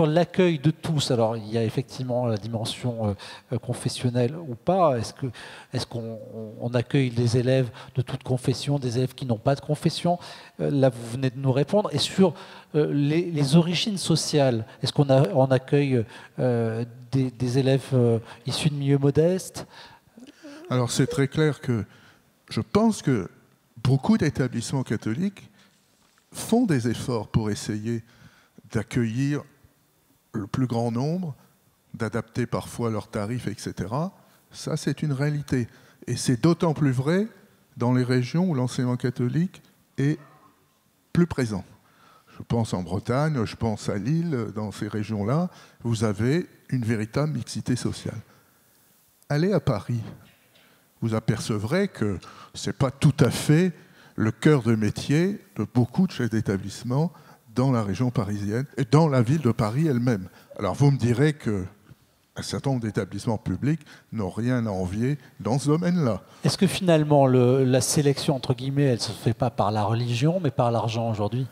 l'accueil de tous, alors il y a effectivement la dimension confessionnelle ou pas. Est-ce qu'on accueille des élèves de toute confession, des élèves qui n'ont pas de confession? Là, vous venez de nous répondre. Et sur les origines sociales, est-ce qu'on accueille des élèves issus de milieux modestes? Alors c'est très clair que je pense que beaucoup d'établissements catholiques font des efforts pour essayer d'accueillir le plus grand nombre, d'adapter parfois leurs tarifs, etc. Ça, c'est une réalité. Et c'est d'autant plus vrai dans les régions où l'enseignement catholique est plus présent. Je pense en Bretagne, je pense à Lille, dans ces régions-là, vous avez une véritable mixité sociale. Allez à Paris, vous apercevrez que ce n'est pas tout à fait le cœur de métier de beaucoup de chefs d'établissement dans la région parisienne et dans la ville de Paris elle-même. Alors vous me direz qu'un certain nombre d'établissements publics n'ont rien à envier dans ce domaine-là. Est-ce que finalement la sélection, entre guillemets, elle ne se fait pas par la religion, mais par l'argent aujourd'hui?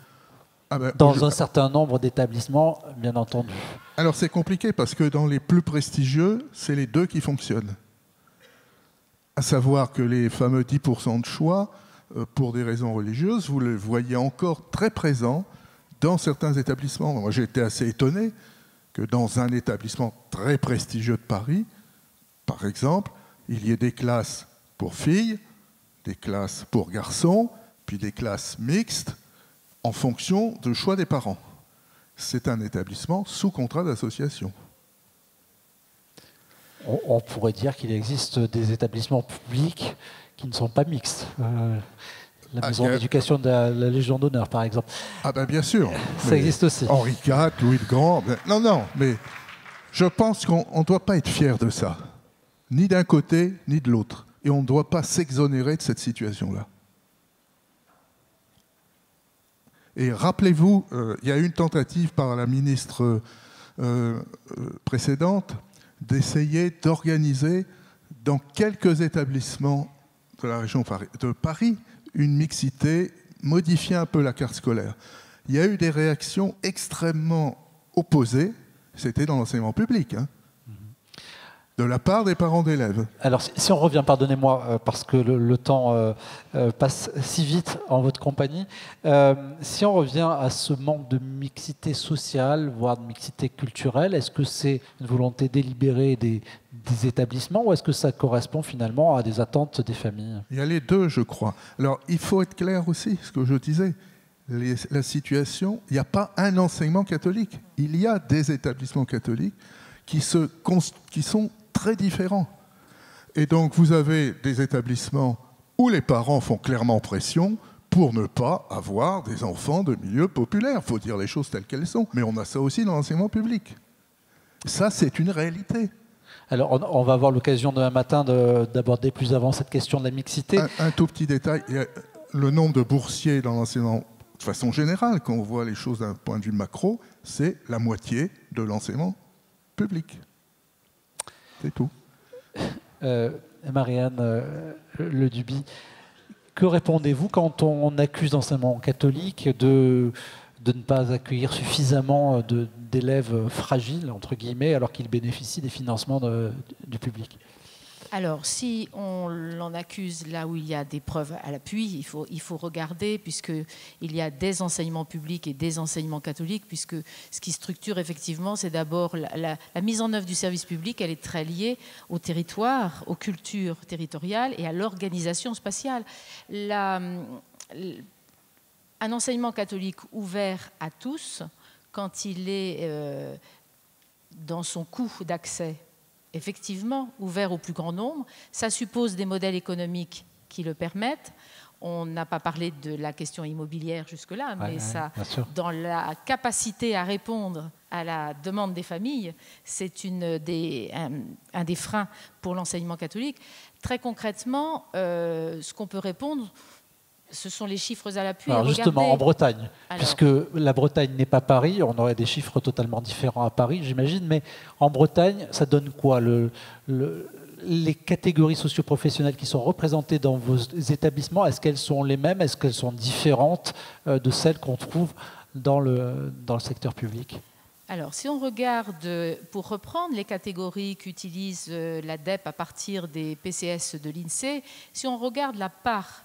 Dans un certain nombre d'établissements, bien entendu. Alors c'est compliqué parce que dans les plus prestigieux, c'est les deux qui fonctionnent. À savoir que les fameux 10% de choix, pour des raisons religieuses, vous le voyez encore très présent dans certains établissements. Moi, j'ai été assez étonné que dans un établissement très prestigieux de Paris, par exemple, il y ait des classes pour filles, des classes pour garçons, puis des classes mixtes, en fonction du choix des parents. C'est un établissement sous contrat d'association. On pourrait dire qu'il existe des établissements publics qui ne sont pas mixtes. La maison d'éducation de la Légion d'honneur, par exemple. Ah ben bien sûr. Ça existe aussi. Henri IV, Louis le Grand. Non, mais je pense qu'on ne doit pas être fier de ça. Ni d'un côté, ni de l'autre. Et on ne doit pas s'exonérer de cette situation-là. Et rappelez-vous, il y a eu une tentative par la ministre précédente d'essayer d'organiser dans quelques établissements de la région de Paris une mixité, modifier un peu la carte scolaire. Il y a eu des réactions extrêmement opposées, c'était dans l'enseignement public, de la part des parents d'élèves. Alors, si on revient, pardonnez-moi, parce que le temps passe si vite en votre compagnie, si on revient à ce manque de mixité sociale, voire de mixité culturelle, est-ce que c'est une volonté délibérée des établissements ou est-ce que ça correspond finalement à des attentes des familles? Il y a les deux, je crois. Alors, il faut être clair aussi, ce que je disais. La situation, il n'y a pas un enseignement catholique. Il y a des établissements catholiques qui sont très différents. Et donc, vous avez des établissements où les parents font clairement pression pour ne pas avoir des enfants de milieu populaire. Il faut dire les choses telles qu'elles sont. Mais on a ça aussi dans l'enseignement public. Ça, c'est une réalité. Alors, on va avoir l'occasion demain matin d'aborder plus avant cette question de la mixité. Un tout petit détail. Le nombre de boursiers dans l'enseignement, de façon générale, quand on voit les choses d'un point de vue macro, c'est la moitié de l'enseignement public. C'est tout. Marianne Le Duby, que répondez-vous quand on accuse l'enseignement catholique de ne pas accueillir suffisamment d'élèves fragiles, entre guillemets, alors qu'ils bénéficient des financements du public? Alors, si on l'en accuse là où il y a des preuves à l'appui, il faut regarder, puisqu'il y a des enseignements publics et des enseignements catholiques, puisque ce qui structure effectivement, c'est d'abord la mise en œuvre du service public, elle est très liée au territoire, aux cultures territoriales et à l'organisation spatiale. Un enseignement catholique ouvert à tous, quand il est dans son coût d'accès, effectivement, ouvert au plus grand nombre, ça suppose des modèles économiques qui le permettent. On n'a pas parlé de la question immobilière jusque-là, mais ça, dans la capacité à répondre à la demande des familles, c'est un des freins pour l'enseignement catholique. Très concrètement, ce qu'on peut répondre, ce sont les chiffres à l'appui. Alors justement, en Bretagne, puisque la Bretagne n'est pas Paris, on aurait des chiffres totalement différents à Paris, j'imagine, mais en Bretagne, ça donne quoi les catégories socio-professionnelles qui sont représentées dans vos établissements, est-ce qu'elles sont les mêmes? Est-ce qu'elles sont différentes de celles qu'on trouve dans le secteur public? Alors, si on regarde, pour reprendre les catégories qu'utilise l'ADEPE à partir des PCS de l'INSEE, si on regarde la part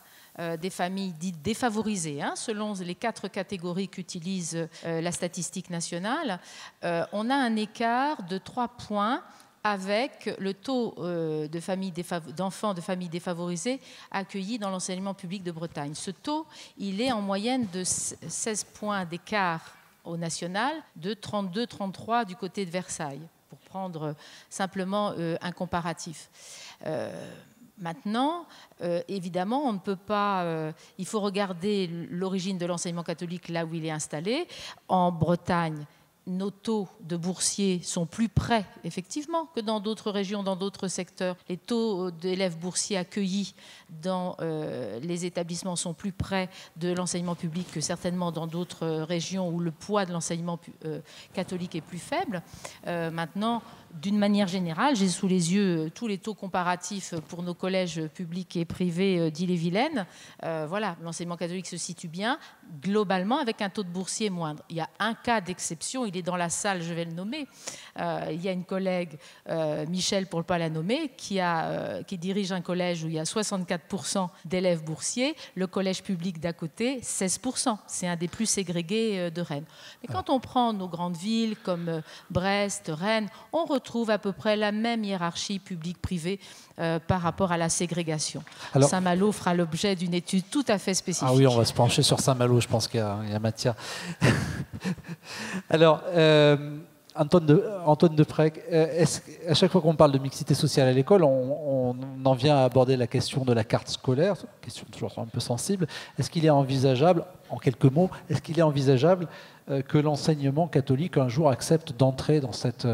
des familles dites défavorisées, selon les 4 catégories qu'utilise la statistique nationale, on a un écart de 3 points avec le taux d'enfants de familles défavorisées accueillis dans l'enseignement public de Bretagne. Ce taux, il est en moyenne de 16 points d'écart au national, de 32-33 du côté de Versailles, pour prendre simplement un comparatif. Maintenant, évidemment, on ne peut pas... il faut regarder l'origine de l'enseignement catholique là où il est installé. En Bretagne, nos taux de boursiers sont plus près, effectivement, que dans d'autres régions, dans d'autres secteurs. Les taux d'élèves boursiers accueillis dans les établissements sont plus près de l'enseignement public que certainement dans d'autres régions où le poids de l'enseignement catholique est plus faible. Maintenant, d'une manière générale, j'ai sous les yeux tous les taux comparatifs pour nos collèges publics et privés d'Ille-et-Vilaine. Voilà, l'enseignement catholique se situe bien, globalement, avec un taux de boursiers moindre. Il y a un cas d'exception, il est dans la salle, je vais le nommer. Il y a une collègue, Michel, pour ne pas la nommer, qui dirige un collège où il y a 64% d'élèves boursiers, le collège public d'à côté, 16%. C'est un des plus ségrégés de Rennes. Mais quand on prend nos grandes villes comme Brest, Rennes, on retrouve à peu près la même hiérarchie publique-privée par rapport à la ségrégation. Saint-Malo fera l'objet d'une étude tout à fait spécifique. Ah oui, on va se pencher sur Saint-Malo, je pense qu'il y a matière. Alors, Antoine Deprez, à chaque fois qu'on parle de mixité sociale à l'école, on en vient à aborder la question de la carte scolaire, question toujours un peu sensible. Est-ce qu'il est envisageable, en quelques mots, que l'enseignement catholique un jour accepte d'entrer dans cette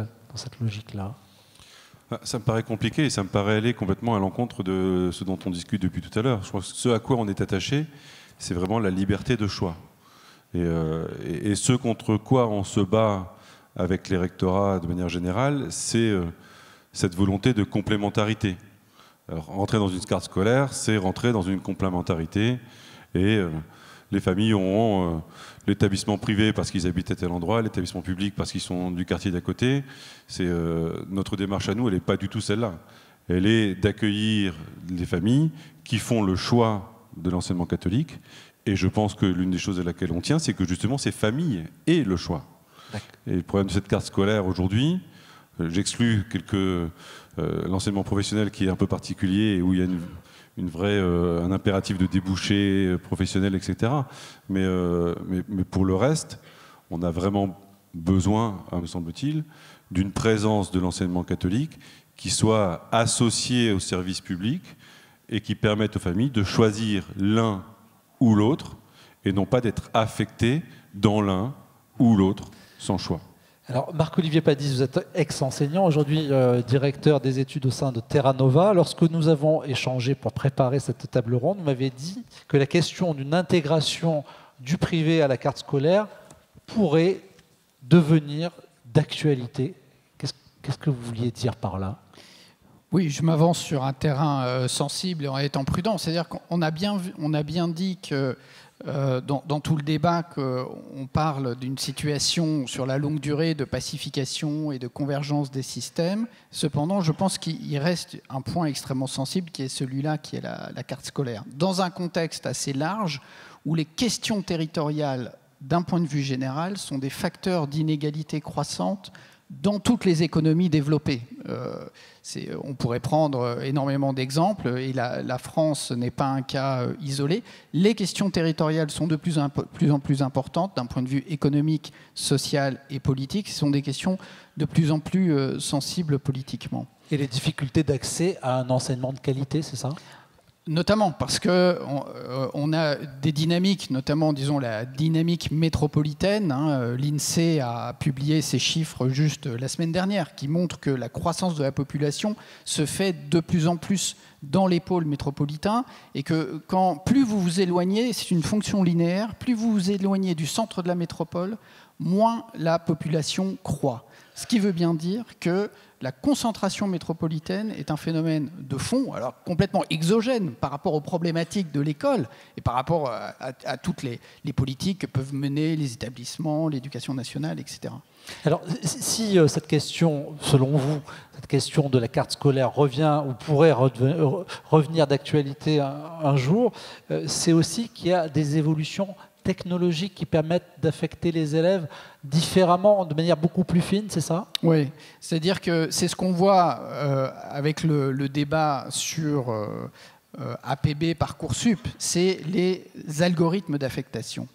logique-là? Ça me paraît compliqué et ça me paraît aller complètement à l'encontre de ce dont on discute depuis tout à l'heure. Je pense que ce à quoi on est attaché, c'est vraiment la liberté de choix. Et ce contre quoi on se bat avec les rectorats de manière générale, c'est cette volonté de complémentarité. Alors, rentrer dans une carte scolaire, c'est rentrer dans une complémentarité et les familles auront l'établissement privé parce qu'ils habitent à tel endroit, l'établissement public parce qu'ils sont du quartier d'à côté. Notre démarche à nous, elle n'est pas du tout celle-là. Elle est d'accueillir les familles qui font le choix de l'enseignement catholique. Et je pense que l'une des choses à laquelle on tient, c'est que justement ces familles aient le choix. Et le problème de cette carte scolaire aujourd'hui, j'exclus l'enseignement professionnel qui est un peu particulier et où il y a un impératif de débouché professionnel, etc. Mais pour le reste, on a vraiment besoin, me semble-t-il, d'une présence de l'enseignement catholique qui soit associée au service public et qui permette aux familles de choisir l'un ou l'autre et non pas d'être affectées dans l'un ou l'autre sans choix. Alors, Marc-Olivier Padis, vous êtes ex-enseignant, aujourd'hui directeur des études au sein de Terra Nova. Lorsque nous avons échangé pour préparer cette table ronde, vous m'avez dit que la question d'une intégration du privé à la carte scolaire pourrait devenir d'actualité. Qu'est-ce que vous vouliez dire par là ? Oui, je m'avance sur un terrain sensible en étant prudent. C'est-à-dire qu'on a bien dit que dans tout le débat qu'on parle d'une situation sur la longue durée de pacification et de convergence des systèmes. Cependant, je pense qu'il reste un point extrêmement sensible qui est celui-là, qui est la carte scolaire. Dans un contexte assez large où les questions territoriales, d'un point de vue général, sont des facteurs d'inégalité croissante dans toutes les économies développées. On pourrait prendre énormément d'exemples, et la France n'est pas un cas isolé. Les questions territoriales sont de plus en plus importantes d'un point de vue économique, social et politique. Ce sont des questions de plus en plus sensibles politiquement. Et les difficultés d'accès à un enseignement de qualité, c'est ça ? Notamment parce qu'on a des dynamiques, notamment disons la dynamique métropolitaine. L'INSEE a publié ces chiffres juste la semaine dernière qui montrent que la croissance de la population se fait de plus en plus dans les pôles métropolitains et que plus vous vous éloignez, c'est une fonction linéaire, plus vous vous éloignez du centre de la métropole, moins la population croît. Ce qui veut bien dire que la concentration métropolitaine est un phénomène de fond, alors complètement exogène par rapport aux problématiques de l'école et par rapport à toutes les politiques que peuvent mener les établissements, l'éducation nationale, etc. Alors, si cette question, selon vous, cette question de la carte scolaire revient ou pourrait revenir d'actualité un jour, c'est aussi qu'il y a des évolutions technologiques qui permettent d'affecter les élèves différemment, de manière beaucoup plus fine, c'est ça? Oui, c'est-à-dire que c'est ce qu'on voit avec le débat sur APB, Parcoursup, c'est les algorithmes d'affectation.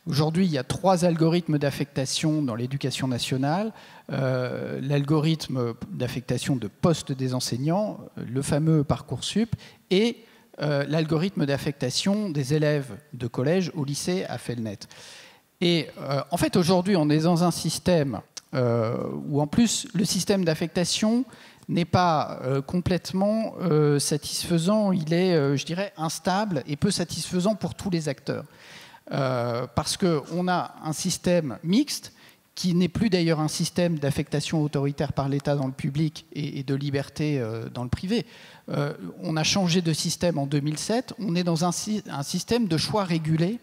Aujourd'hui, il y a 3 algorithmes d'affectation dans l'éducation nationale. L'algorithme d'affectation de poste des enseignants, le fameux Parcoursup, et l'algorithme d'affectation des élèves de collège au lycée à Felnet. Et en fait, aujourd'hui, on est dans un système où, en plus, le système d'affectation n'est pas complètement satisfaisant. Il est, je dirais, instable et peu satisfaisant pour tous les acteurs. Parce qu'on a un système mixte, qui n'est plus d'ailleurs un système d'affectation autoritaire par l'État dans le public et de liberté dans le privé. On a changé de système en 2007, on est dans un système de choix régulé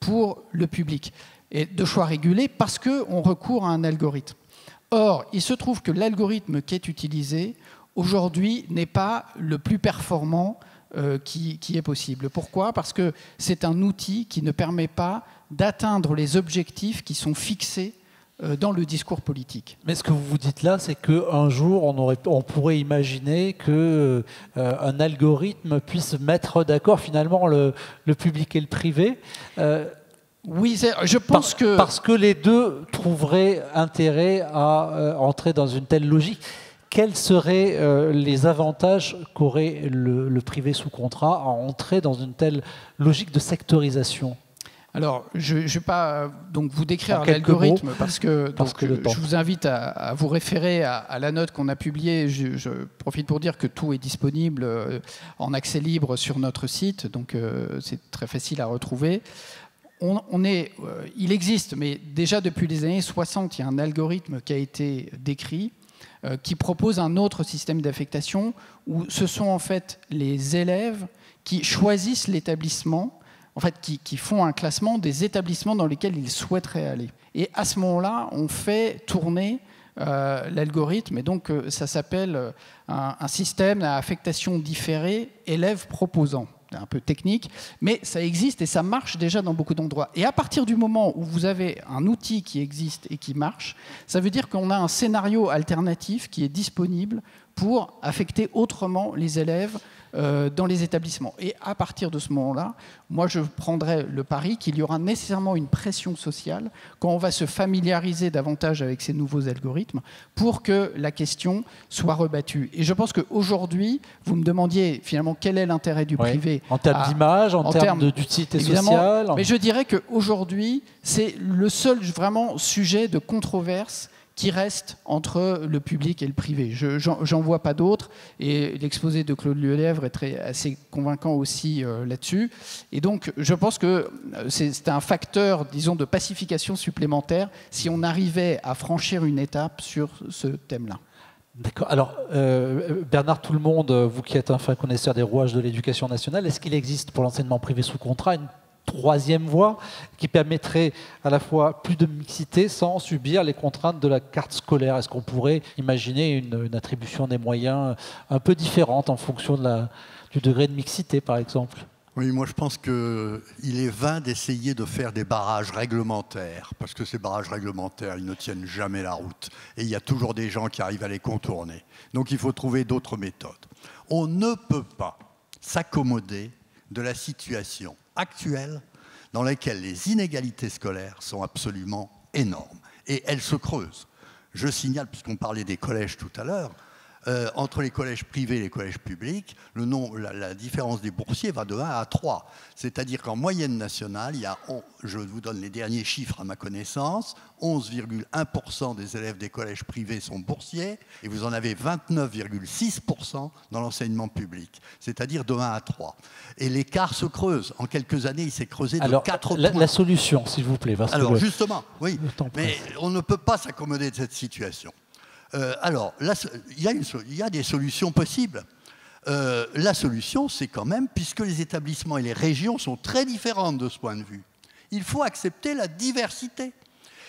pour le public. Et de choix régulé parce qu'on recourt à un algorithme. Or, il se trouve que l'algorithme qui est utilisé, aujourd'hui, n'est pas le plus performant qui est possible. Pourquoi? Parce que c'est un outil qui ne permet pas d'atteindre les objectifs qui sont fixés dans le discours politique. Mais ce que vous vous dites là, c'est qu'un jour, on pourrait imaginer qu'un algorithme puisse mettre d'accord finalement le public et le privé. Oui, je pense que... Parce que les deux trouveraient intérêt à entrer dans une telle logique. Quels seraient les avantages qu'aurait le privé sous contrat à entrer dans une telle logique de sectorisation? Alors, je ne vais pas donc vous décrire l'algorithme parce que je vous invite à vous référer à la note qu'on a publiée. Je profite pour dire que tout est disponible en accès libre sur notre site, donc c'est très facile à retrouver. Il existe, mais déjà depuis les années 60, il y a un algorithme qui a été décrit qui propose un autre système d'affectation où ce sont en fait les élèves qui choisissent l'établissement, en fait, qui font un classement des établissements dans lesquels ils souhaiteraient aller. Et à ce moment-là, on fait tourner l'algorithme, et donc ça s'appelle un système à affectation différée élève proposant. Un peu technique, mais ça existe et ça marche déjà dans beaucoup d'endroits. Et à partir du moment où vous avez un outil qui existe et qui marche, ça veut dire qu'on a un scénario alternatif qui est disponible pour affecter autrement les élèves dans les établissements. Et à partir de ce moment-là, moi je prendrais le pari qu'il y aura nécessairement une pression sociale quand on va se familiariser davantage avec ces nouveaux algorithmes pour que la question soit rebattue. Et je pense qu'aujourd'hui, vous me demandiez finalement quel est l'intérêt du privé. En termes d'image, en termes d'utilité sociale. Mais je dirais qu'aujourd'hui, c'est le seul vraiment sujet de controverse qui reste entre le public et le privé. J'en vois pas d'autres, et l'exposé de Claude Lelièvre est assez convaincant aussi là-dessus. Et donc, je pense que c'est un facteur, disons, de pacification supplémentaire si on arrivait à franchir une étape sur ce thème-là. D'accord. Alors, Bernard Tout-le-Monde, vous qui êtes un fin connaisseur des rouages de l'éducation nationale, est-ce qu'il existe pour l'enseignement privé sous contrat une troisième voie qui permettrait à la fois plus de mixité sans subir les contraintes de la carte scolaire? Est-ce qu'on pourrait imaginer une attribution des moyens un peu différente en fonction du degré de mixité, par exemple? Oui, moi je pense qu'il est vain d'essayer de faire des barrages réglementaires, parce que ces barrages réglementaires, ils ne tiennent jamais la route. Et il y a toujours des gens qui arrivent à les contourner. Donc il faut trouver d'autres méthodes. On ne peut pas s'accommoder de la situation actuelle dans laquelle les inégalités scolaires sont absolument énormes. Et elles se creusent. Je signale, puisqu'on parlait des collèges tout à l'heure, entre les collèges privés et les collèges publics, la différence des boursiers va de 1 à 3. C'est-à-dire qu'en moyenne nationale, il y a, je vous donne les derniers chiffres à ma connaissance, 11,1% des élèves des collèges privés sont boursiers et vous en avez 29,6% dans l'enseignement public, c'est-à-dire de 1 à 3. Et l'écart se creuse. En quelques années, il s'est creusé de 4 points. La solution, s'il vous plaît. Alors justement, oui, mais on ne peut pas s'accommoder de cette situation. Alors, là, il y a des solutions possibles. La solution, c'est quand même, puisque les établissements et les régions sont très différentes de ce point de vue, il faut accepter la diversité.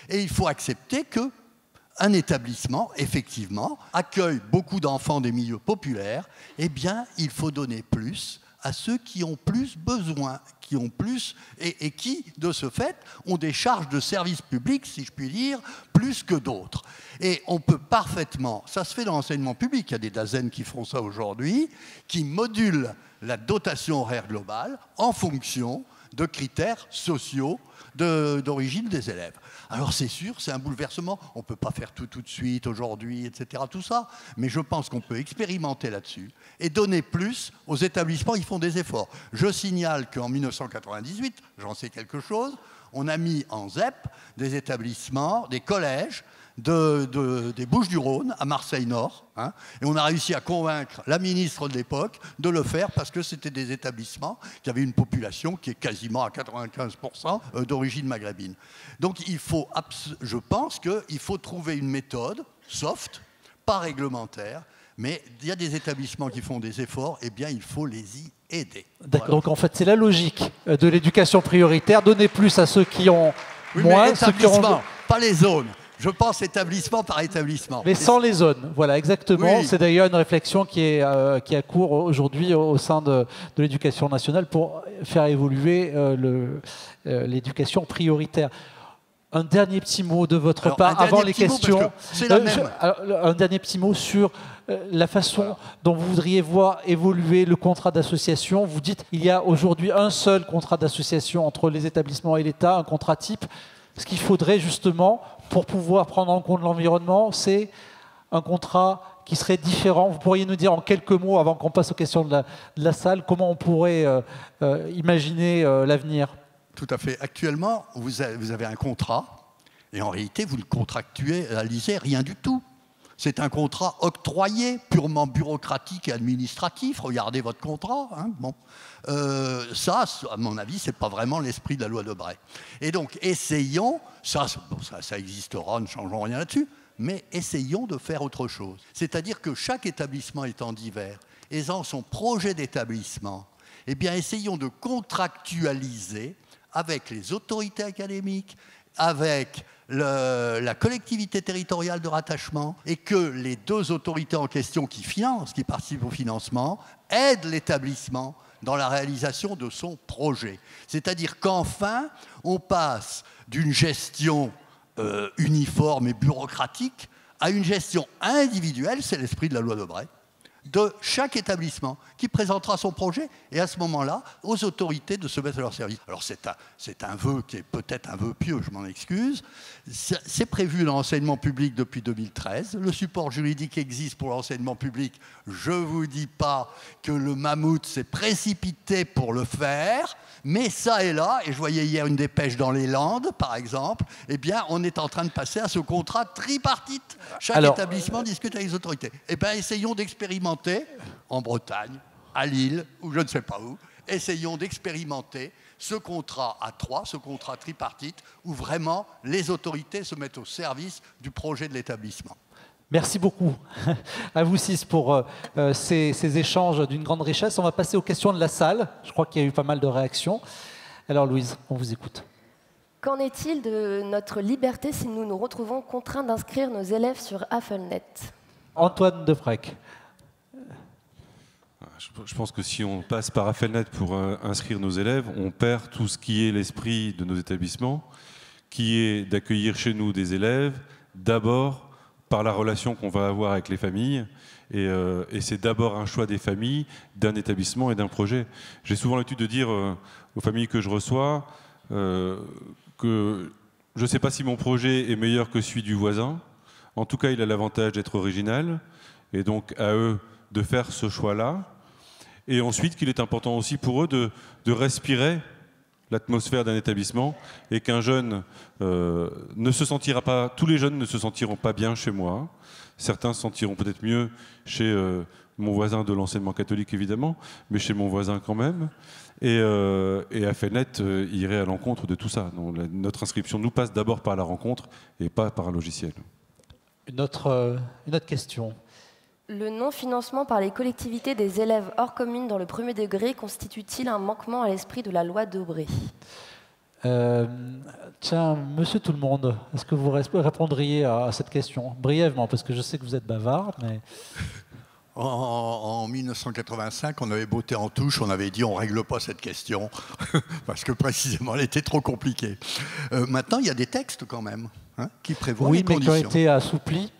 Et il faut accepter qu'un établissement, effectivement, accueille beaucoup d'enfants des milieux populaires. Eh bien, il faut donner plus à ceux qui ont plus besoin, qui ont plus, et qui, de ce fait, ont des charges de service public, si je puis dire, plus que d'autres. Et on peut parfaitement, ça se fait dans l'enseignement public, il y a des DAZEN qui font ça aujourd'hui, qui modulent la dotation horaire globale en fonction de critères sociaux d'origine des élèves. Alors c'est sûr, c'est un bouleversement, on ne peut pas faire tout de suite, aujourd'hui, etc., tout ça, mais je pense qu'on peut expérimenter là-dessus et donner plus aux établissements, ils font des efforts. Je signale qu'en 1998, j'en sais quelque chose, on a mis en ZEP des établissements, des collèges, des Bouches-du-Rhône à Marseille-Nord, hein, et on a réussi à convaincre la ministre de l'époque de le faire parce que c'était des établissements qui avaient une population qui est quasiment à 95% d'origine maghrébine. Donc je pense qu'il faut trouver une méthode soft, pas réglementaire, mais il y a des établissements qui font des efforts, et bien il faut les y aider. D'accord, voilà. Donc en fait c'est la logique de l'éducation prioritaire, donner plus à ceux qui ont moins, ceux qui ont... pas les zones. Je pense établissement par établissement. Mais sans les zones, voilà, exactement. Oui. C'est d'ailleurs une réflexion qui a cours aujourd'hui au sein de l'éducation nationale pour faire évoluer l'éducation prioritaire. Un dernier petit mot de votre part avant les questions. C'est la même. Un dernier petit mot sur la façon dont vous voudriez voir évoluer le contrat d'association. Vous dites qu'il y a aujourd'hui un seul contrat d'association entre les établissements et l'État, un contrat type. Ce qu'il faudrait justement pour pouvoir prendre en compte l'environnement, c'est un contrat qui serait différent. Vous pourriez nous dire en quelques mots, avant qu'on passe aux questions de la salle, comment on pourrait imaginer l'avenir? Tout à fait. Actuellement, vous avez un contrat, et en réalité, vous ne contractualisez rien du tout. C'est un contrat octroyé, purement bureaucratique et administratif. Regardez votre contrat. Hein, bon. Ça, à mon avis, ce n'est pas vraiment l'esprit de la loi Debré. Et donc, essayons, ça existera, ne changeons rien là-dessus, mais essayons de faire autre chose. C'est-à-dire que chaque établissement étant divers, ayant son projet d'établissement, eh bien, essayons de contractualiser avec les autorités académiques, avec la collectivité territoriale de rattachement, et que les deux autorités en question qui financent, qui participent au financement, aident l'établissement dans la réalisation de son projet. C'est-à-dire qu'enfin, on passe d'une gestion uniforme et bureaucratique à une gestion individuelle, c'est l'esprit de la loi Debré, de chaque établissement qui présentera son projet, et à ce moment-là, aux autorités de se mettre à leur service. Alors c'est un vœu qui est peut-être un vœu pieux, je m'en excuse. C'est prévu dans l'enseignement public depuis 2013. Le support juridique existe pour l'enseignement public. Je ne vous dis pas que le mammouth s'est précipité pour le faire, mais ça et là, et je voyais hier une dépêche dans les Landes, par exemple, eh bien, on est en train de passer à ce contrat tripartite. Chaque établissement discute avec les autorités. Eh bien, essayons d'expérimenter en Bretagne, à Lille, ou je ne sais pas où, essayons d'expérimenter ce contrat à trois, ce contrat tripartite, où vraiment les autorités se mettent au service du projet de l'établissement. Merci beaucoup à vous six pour ces échanges d'une grande richesse. On va passer aux questions de la salle. Je crois qu'il y a eu pas mal de réactions. Alors Louise, on vous écoute. Qu'en est-il de notre liberté si nous nous retrouvons contraints d'inscrire nos élèves sur Affelnet? Antoine Defrec. Je pense que si on passe par Affelnet pour inscrire nos élèves, on perd tout ce qui est l'esprit de nos établissements, qui est d'accueillir chez nous des élèves, d'abord par la relation qu'on va avoir avec les familles, et c'est d'abord un choix des familles, d'un établissement et d'un projet. J'ai souvent l'habitude de dire aux familles que je reçois que je ne sais pas si mon projet est meilleur que celui du voisin. En tout cas, il a l'avantage d'être original. et donc à eux de faire ce choix-là. Et ensuite qu'il est important aussi pour eux de respirer l'atmosphère d'un établissement et qu'un jeune ne se sentira pas, tous les jeunes ne se sentiront pas bien chez moi. Certains se sentiront peut-être mieux chez mon voisin de l'enseignement catholique évidemment, mais chez mon voisin quand même. Et Affelnet irait à l'encontre de tout ça. Donc, notre inscription nous passe d'abord par la rencontre et pas par un logiciel. Une autre question. Le non-financement par les collectivités des élèves hors commune dans le premier degré constitue-t-il un manquement à l'esprit de la loi Debré ? Tiens, monsieur tout le monde, est-ce que vous répondriez à cette question brièvement, parce que je sais que vous êtes bavard, mais... En 1985, on avait botté en touche, on avait dit on ne règle pas cette question, parce que précisément elle était trop compliquée. Maintenant, il y a des textes quand même qui prévoient les conditions. Oui, mais qui ont été assouplis.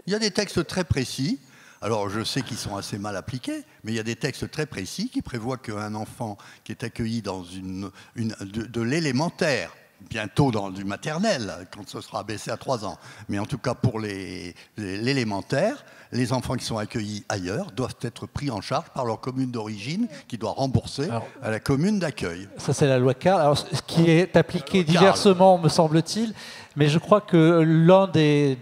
Il y a des textes très précis. Alors, je sais qu'ils sont assez mal appliqués, mais il y a des textes très précis qui prévoient qu'un enfant qui est accueilli dans de l'élémentaire, bientôt dans du maternel, quand ce sera abaissé à 3 ans, mais en tout cas pour l'élémentaire, les enfants qui sont accueillis ailleurs doivent être pris en charge par leur commune d'origine, qui doit rembourser à la commune d'accueil. Ça, c'est la loi Carle, alors, ce qui est appliqué diversement, me semble-t-il. Mais je crois que l'un des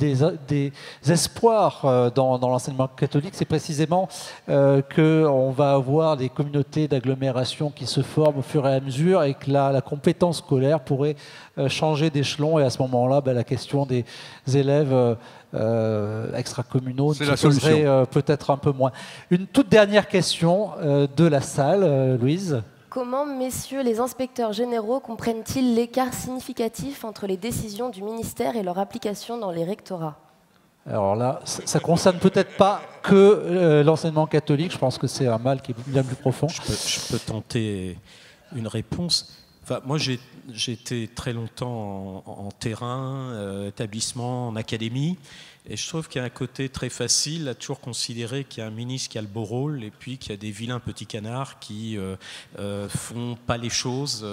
espoirs dans l'enseignement catholique, c'est précisément qu'on va avoir des communautés d'agglomération qui se forment au fur et à mesure et que la compétence scolaire pourrait changer d'échelon. Et à ce moment-là, la question des élèves extracommunaux se poserait peut-être un peu moins. Une toute dernière question de la salle, Louise. Comment, messieurs les inspecteurs généraux, comprennent-ils l'écart significatif entre les décisions du ministère et leur application dans les rectorats ? Alors là, ça ne concerne peut-être pas que l'enseignement catholique, je pense que c'est un mal qui est bien plus profond. Je peux tenter une réponse. Enfin, moi, j'ai été très longtemps en terrain, établissement, en académie. Et je trouve qu'il y a un côté très facile à toujours considérer qu'il y a un ministre qui a le beau rôle et puis qu'il y a des vilains petits canards qui font pas les choses.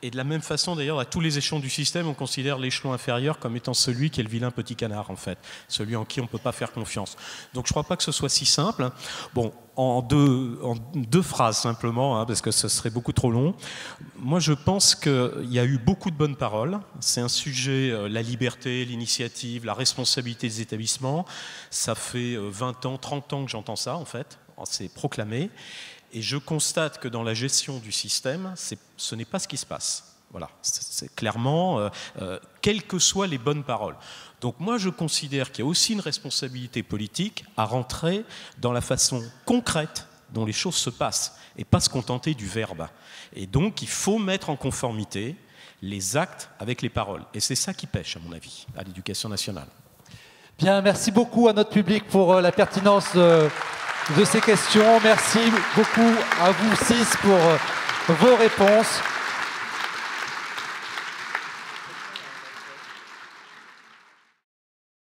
Et de la même façon, d'ailleurs, à tous les échelons du système, on considère l'échelon inférieur comme étant celui qui est le vilain petit canard, en fait. Celui en qui on ne peut pas faire confiance. Donc je ne crois pas que ce soit si simple. Bon, en deux phrases simplement, parce que ce serait beaucoup trop long. Moi, je pense qu'il y a eu beaucoup de bonnes paroles. C'est un sujet, la liberté, l'initiative, la responsabilité des établissements. Ça fait 20 ans, 30 ans que j'entends ça, en fait. C'est proclamé. Et je constate que dans la gestion du système, ce n'est pas ce qui se passe. Voilà, c'est clairement, quelles que soient les bonnes paroles. Donc moi, je considère qu'il y a aussi une responsabilité politique à rentrer dans la façon concrète dont les choses se passent, et pas se contenter du verbe. Et donc, il faut mettre en conformité les actes avec les paroles. Et c'est ça qui pêche, à mon avis, à l'éducation nationale. Bien, merci beaucoup à notre public pour la pertinence de ces questions. Merci beaucoup à vous 6 pour vos réponses.